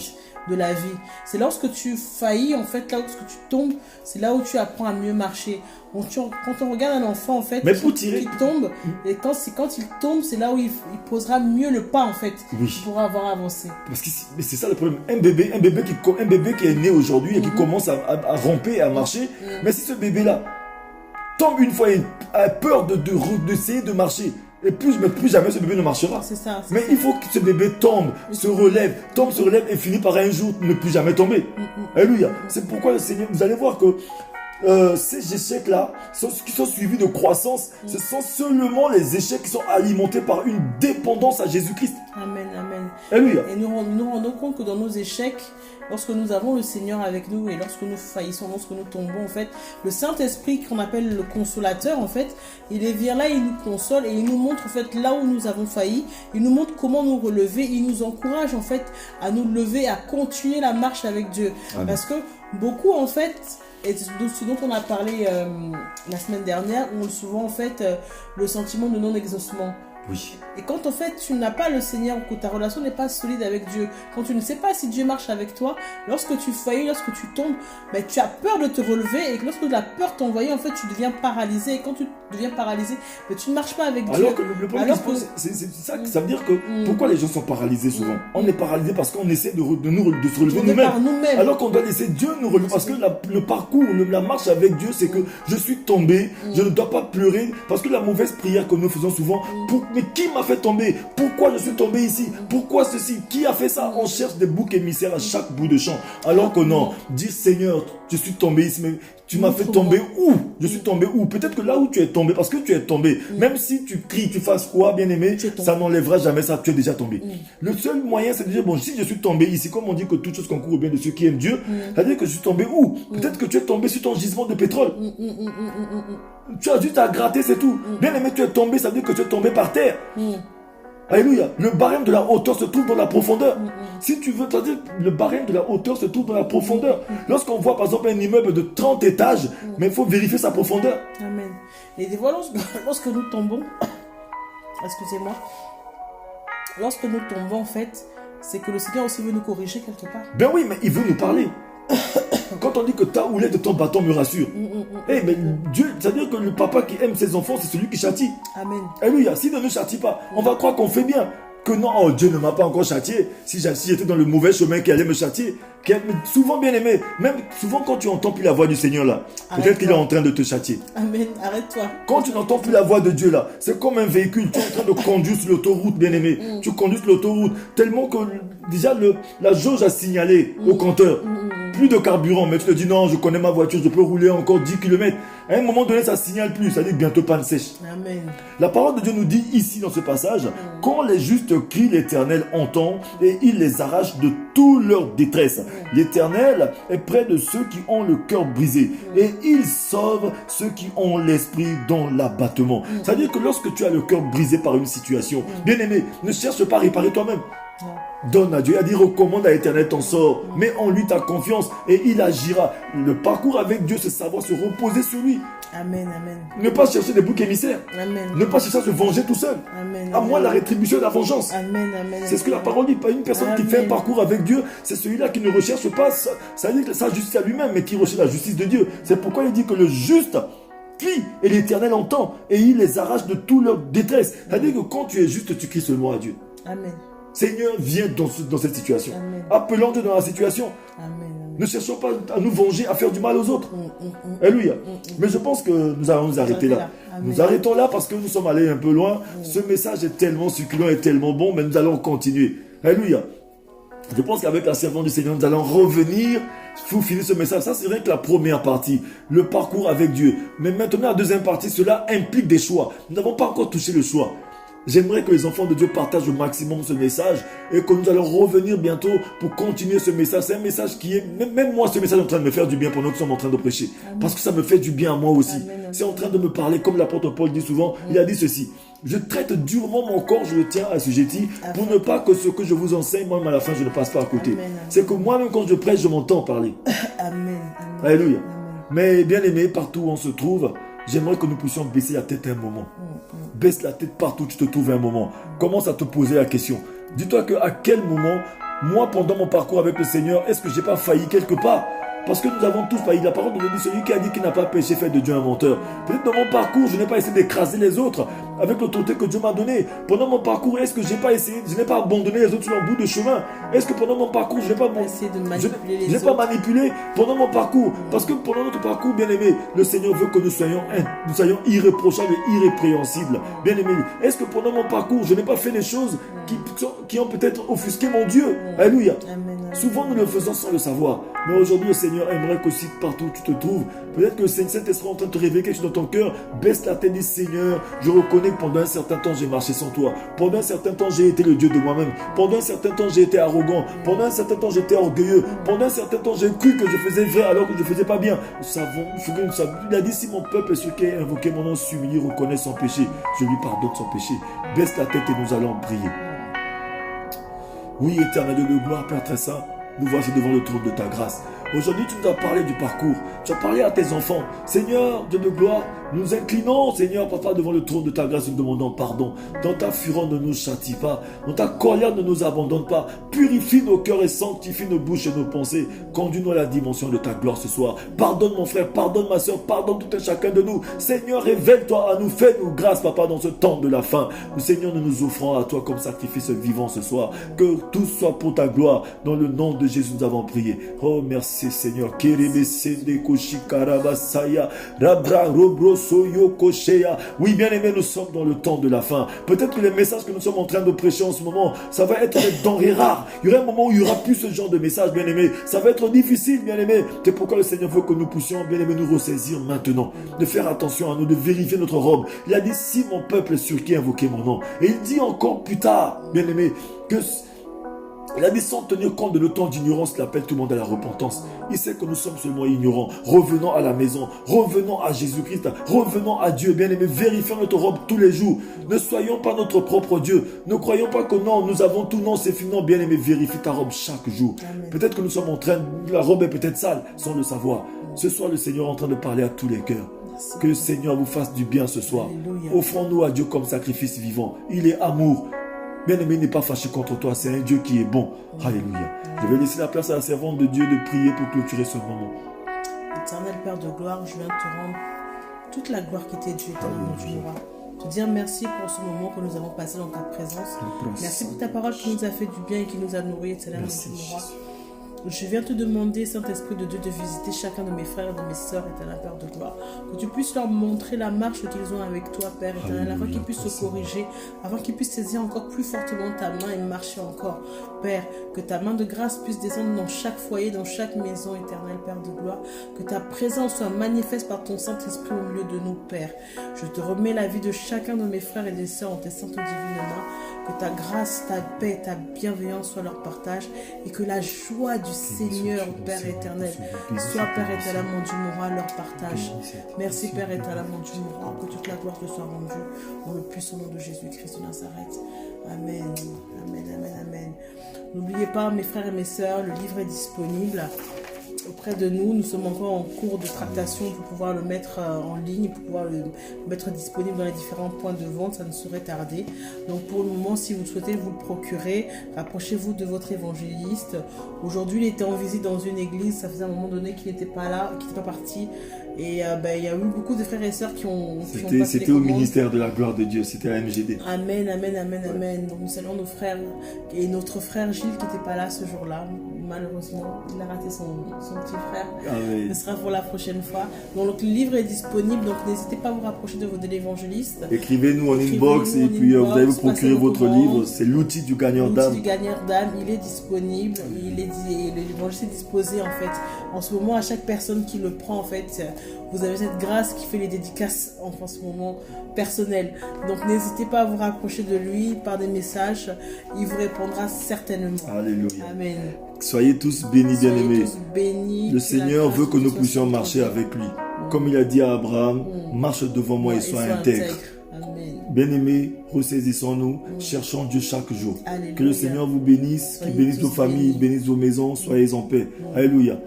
de la vie. C'est lorsque tu faillis, en fait, lorsque tu tombes, c'est là où tu apprends à mieux marcher. Quand on regarde un enfant, en fait, qui tombe, et quand il tombe, c'est là où il posera mieux le pas, en fait, pour avoir avancé. Parce que c'est ça le problème. Un bébé qui est né aujourd'hui et qui commence à ramper et à marcher, mais si ce bébé-là tombe une fois et a peur d'essayer de marcher, et plus jamais ce bébé ne marchera. Mais il faut que ce bébé tombe, se relève et finit par un jour ne plus jamais tomber. Alléluia. C'est pourquoi le Seigneur, vous allez voir que ces échecs-là, qui sont suivis de croissance, ce sont seulement les échecs qui sont alimentés par une dépendance à Jésus-Christ. Amen, amen. Alléluia. Et nous rendons compte que dans nos échecs, lorsque nous avons le Seigneur avec nous et lorsque nous faillissons, lorsque nous tombons, en fait, le Saint-Esprit qu'on appelle le consolateur, en fait, il vient là, il nous console et il nous montre, en fait, là où nous avons failli. Il nous montre comment nous relever. Il nous encourage, en fait, à nous lever, à continuer la marche avec Dieu. Amen. Parce que beaucoup, en fait, et ce dont on a parlé la semaine dernière, ont souvent, en fait, le sentiment de non-exaucement. Oui. Et quand en fait tu n'as pas le Seigneur ou que ta relation n'est pas solide avec Dieu, quand tu ne sais pas si Dieu marche avec toi, lorsque tu faillis, lorsque tu tombes, ben, tu as peur de te relever et que lorsque la peur t'envahit, en fait tu deviens paralysé. Et quand tu deviens paralysé, ben, tu ne marches pas avec Dieu. Alors que le problème c'est ça que ça veut dire que pourquoi les gens sont paralysés souvent. On est paralysé parce qu'on essaie de se relever nous-mêmes. Alors qu'on doit laisser Dieu nous relever. Parce que le parcours, la marche avec Dieu, c'est que je suis tombé, je ne dois pas pleurer. Parce que la mauvaise prière que nous faisons souvent, mais qui m'a fait tomber? Pourquoi je suis tombé ici? Pourquoi ceci? Qui a fait ça? On cherche des boucs émissaires à chaque bout de champ. Alors que non, dis Seigneur, je suis tombé ici, mais tu m'as fait tomber où? Je suis tombé où? Peut-être que là où tu es tombé, parce que tu es tombé, même si tu cries, tu fasses quoi, bien aimé, ça n'enlèvera jamais ça, tu es déjà tombé. Le seul moyen, c'est de dire, bon, si je suis tombé ici, comme on dit que toute chose concourt au bien de ceux qui aiment Dieu, ça veut dire que je suis tombé où? Peut-être que tu es tombé sur ton gisement de pétrole. Tu as juste à gratter, c'est tout. Bien aimé, tu es tombé, ça veut dire que tu es tombé par terre. Alléluia. Le barème de la hauteur se trouve dans la profondeur. Si tu veux, c'est-à-dire le barème de la hauteur se trouve dans la profondeur. Lorsqu'on voit par exemple un immeuble de 30 étages, mais il faut vérifier sa profondeur. Amen. Et des fois, lorsque nous tombons, excusez-moi, lorsque nous tombons, en fait, c'est que le Seigneur aussi veut nous corriger quelque part. Ben oui, mais il veut nous parler. Quand on dit que ta houlette de ton bâton me rassure, mais Dieu, c'est-à-dire que le papa qui aime ses enfants, c'est celui qui châtie. Amen. Alléluia. S'il ne nous châtie pas, on va croire qu'on fait bien. Que non, oh, Dieu ne m'a pas encore châtié. Si j'étais dans le mauvais chemin qui allait me châtier. Souvent, bien aimé, même souvent quand tu n'entends plus la voix du Seigneur là, peut-être qu'il est en train de te châtier. Amen. Arrête-toi. Quand tu n'entends plus la voix de Dieu là, c'est comme un véhicule. Tu es en train de conduire sur l'autoroute, bien aimé. Tu conduis sur l'autoroute tellement que déjà la jauge a signalé au compteur. Plus de carburant, mais tu te dis non, je connais ma voiture, je peux rouler encore 10 km. À un moment donné, ça signale plus, ça dit bientôt panne sèche. Amen. La parole de Dieu nous dit ici dans ce passage, quand les justes crient, l'Éternel entend et il les arrache de toute leur détresse. L'Éternel est près de ceux qui ont le cœur brisé et il sauve ceux qui ont l'esprit dans l'abattement. C'est-à-dire que lorsque tu as le cœur brisé par une situation, bien aimé, ne cherche pas à réparer toi-même. Donne à Dieu, il a dit recommande à l'Éternel ton sort, mets en lui ta confiance et il agira. Le parcours avec Dieu, c'est savoir se reposer sur lui. Amen, amen. Ne pas chercher des boucs émissaires. Amen. Ne pas chercher à se venger tout seul. Amen. À moi la rétribution et la vengeance. Amen, amen. C'est ce que la parole dit. Pas une personne qui fait un parcours avec Dieu, c'est celui-là qui ne recherche pas ça dit que sa justice à lui-même, mais qui recherche la justice de Dieu. C'est pourquoi il dit que le juste crie et l'Éternel entend et il les arrache de toute leur détresse. C'est-à-dire que quand tu es juste, tu cries seulement à Dieu. Amen. Seigneur, viens dans cette situation. Amen. Appelons Dieu dans la situation. Amen. Ne cherchons pas à nous venger, à faire du mal aux autres. Alléluia. Mais je pense que nous allons nous arrêter là. Nous arrêtons là parce que nous sommes allés un peu loin. Ce message est tellement succulent et tellement bon, mais nous allons continuer. Alléluia. Je pense qu'avec la servante du Seigneur, nous allons revenir pour finir ce message. Ça, c'est rien que la première partie, le parcours avec Dieu. Mais maintenant, la deuxième partie, cela implique des choix. Nous n'avons pas encore touché le choix. J'aimerais que les enfants de Dieu partagent au maximum ce message et que nous allons revenir bientôt pour continuer ce message. C'est un message qui est, même moi, ce message est en train de me faire du bien pendant que nous sommes en train de prêcher. Parce que ça me fait du bien à moi aussi. C'est en train de me parler, comme l'apôtre Paul dit souvent, il a dit ceci. Je traite durement mon corps, je le tiens assujetti pour ne pas que ce que je vous enseigne, moi, à la fin, je ne passe pas à côté. C'est que moi-même, quand je prêche, je m'entends parler. Amen. Alléluia. Mais bien aimé, partout où on se trouve, j'aimerais que nous puissions baisser la tête un moment. Baisse la tête partout où tu te trouves un moment. Commence à te poser la question. Dis-toi qu'à quel moment, moi, pendant mon parcours avec le Seigneur, est-ce que je n'ai pas failli quelque part? Parce que nous avons tous failli. La parole de Dieu dit, celui qui a dit qu'il n'a pas péché fait de Dieu un menteur. Peut-être dans mon parcours, je n'ai pas essayé d'écraser les autres avec l'autorité que Dieu m'a donnée. Pendant mon parcours, est-ce que je n'ai pas essayé, je n'ai pas abandonné les autres sur leur bout de chemin? Est-ce que pendant mon parcours, je n'ai pas manipulé pendant mon parcours? Parce que pendant notre parcours, bien aimé, le Seigneur veut que nous soyons irréprochables et irrépréhensibles. Bien aimé, est-ce que pendant mon parcours, je n'ai pas fait des choses qui ont peut-être offusqué mon Dieu? Alléluia. Souvent, nous le faisons sans le savoir. Mais aujourd'hui, le Seigneur aimerait qu'aussi partout où tu te trouves, peut-être que le Saint-Esprit est en train de te révéler quelque chose dans ton cœur. Baisse la tête, dis Seigneur, je reconnais que pendant un certain temps, j'ai marché sans toi. Pendant un certain temps, j'ai été le Dieu de moi-même. Pendant un certain temps, j'ai été arrogant. Pendant un certain temps, j'étais orgueilleux. Pendant un certain temps, j'ai cru que je faisais vrai alors que je ne faisais pas bien. Nous savons, il a dit, si mon peuple est celui qui a invoqué mon nom, s'humilie, reconnaît son péché, je lui pardonne son péché. Baisse la tête et nous allons prier. Oui, éternel Dieu de gloire, Père très saint, nous voici devant le trône de ta grâce. Aujourd'hui, tu nous as parlé du parcours. Tu as parlé à tes enfants. Seigneur, Dieu de gloire, nous nous inclinons, Seigneur, Papa, devant le trône de ta grâce, nous demandons pardon. Dans ta fureur, ne nous châtie pas. Dans ta colère, ne nous abandonne pas. Purifie nos cœurs et sanctifie nos bouches et nos pensées. Conduis-nous à la dimension de ta gloire ce soir. Pardonne mon frère, pardonne ma soeur, pardonne tout un chacun de nous. Seigneur, révèle-toi à nous. Fais-nous grâce, Papa, dans ce temps de la fin. Seigneur, nous nous offrons à toi comme sacrifice vivant ce soir. Que tout soit pour ta gloire. Dans le nom de Jésus, nous avons prié. Oh, merci Seigneur. Oui, bien aimé, nous sommes dans le temps de la fin. Peut-être que les messages que nous sommes en train de prêcher en ce moment, ça va être des denrées rares. Il y aura un moment où il n'y aura plus ce genre de message, bien aimé. Ça va être difficile, bien aimé. C'est pourquoi le Seigneur veut que nous puissions, bien aimé, nous ressaisir maintenant. De faire attention à nous, de vérifier notre robe. Il a dit, si mon peuple est sur qui invoquer mon nom. Et il dit encore plus tard, bien aimé, que Il a dit sans tenir compte de l'autant d'ignorance, il appelle tout le monde à la repentance. Il sait que nous sommes seulement ignorants. Revenons à la maison, revenons à Jésus-Christ, revenons à Dieu. Bien-aimés, vérifions notre robe tous les jours. Ne soyons pas notre propre Dieu. Ne croyons pas que non, nous avons tout, non, c'est fini. Non, bien-aimé, vérifie ta robe chaque jour. Peut-être que nous sommes en train, la robe est peut-être sale, sans le savoir. Ce soir, le Seigneur est en train de parler à tous les cœurs. Que le Seigneur vous fasse du bien ce soir. Offrons-nous à Dieu comme sacrifice vivant. Il est amour. Bien-aimé, il n'est pas fâché contre toi, c'est un Dieu qui est bon. Alléluia. Je vais laisser la place à la servante de Dieu de prier pour clôturer ce moment. Éternel Père de gloire, je viens te rendre toute la gloire qui t'est due, éternellement du roi. Te dire merci pour ce moment que nous avons passé dans ta présence. Merci pour ta parole qui nous a fait du bien et qui nous a nourris, éternellement du roi. Je viens te demander, Saint-Esprit de Dieu, de visiter chacun de mes frères et de mes sœurs, éternel Père de gloire, que tu puisses leur montrer la marche qu'ils ont avec toi, Père éternel, afin qu'ils puissent se corriger, afin qu'ils puissent saisir encore plus fortement ta main et marcher encore. Père, que ta main de grâce puisse descendre dans chaque foyer, dans chaque maison, éternel Père de gloire, que ta présence soit manifeste par ton Saint-Esprit au milieu de nous, Père. Je te remets la vie de chacun de mes frères et des sœurs en tes saintes divines mains, que ta grâce, ta paix, ta bienveillance soient leur partage, et que la joie du Seigneur, Père éternel, soit, Père éternellement du moral, leur partage. Merci, Père éternellement du moral, que toute la gloire te soit rendue, dans le puissant nom de Jésus-Christ de Nazareth. Amen, amen, amen, amen. N'oubliez pas, mes frères et mes sœurs, le livre est disponible auprès de nous. Nous sommes encore en cours de tractation pour pouvoir le mettre en ligne, pour pouvoir le mettre disponible dans les différents points de vente. Ça ne saurait tarder. Donc pour le moment, si vous souhaitez vous le procurer, rapprochez-vous de votre évangéliste. Aujourd'hui, il était en visite dans une église. Ça faisait un moment donné qu'il n'était pas là, qu'il n'était pas parti. Et il y a eu beaucoup de frères et sœurs qui ont C'était au ministère de la gloire de Dieu, c'était à MGD. Amen, amen, amen, amen. Donc nous saluons nos frères et notre frère Gilles qui n'était pas là ce jour-là. Malheureusement, il a raté son petit frère. Amen. Ce sera pour la prochaine fois. Donc le livre est disponible, donc n'hésitez pas à vous rapprocher de l'évangéliste. Écrivez-nous en inbox et puis vous allez vous procurer votre livre. C'est l'outil du gagneur d'âme. L'outil du gagneur d'âme, il est disponible. L'évangéliste est disposé en fait. En ce moment, à chaque personne qui le prend en fait, vous avez cette grâce qui fait les dédicaces en ce moment personnelles. Donc n'hésitez pas à vous rapprocher de lui par des messages. Il vous répondra certainement. Alléluia. Amen. Soyez tous bénis, bien-aimés. Le Seigneur veut que nous puissions marcher avec lui. Comme il a dit à Abraham, marche devant moi et sois intègre. Bien-aimés, ressaisissons-nous, cherchons Dieu chaque jour. Alléluia. Que le Seigneur vous bénisse, qu'il bénisse vos familles, bénisse vos maisons, soyez en paix. Alléluia.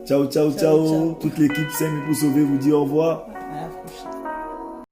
Ciao, ciao, ciao. Toute l'équipe 5 minutes pour sauver vous dit au revoir.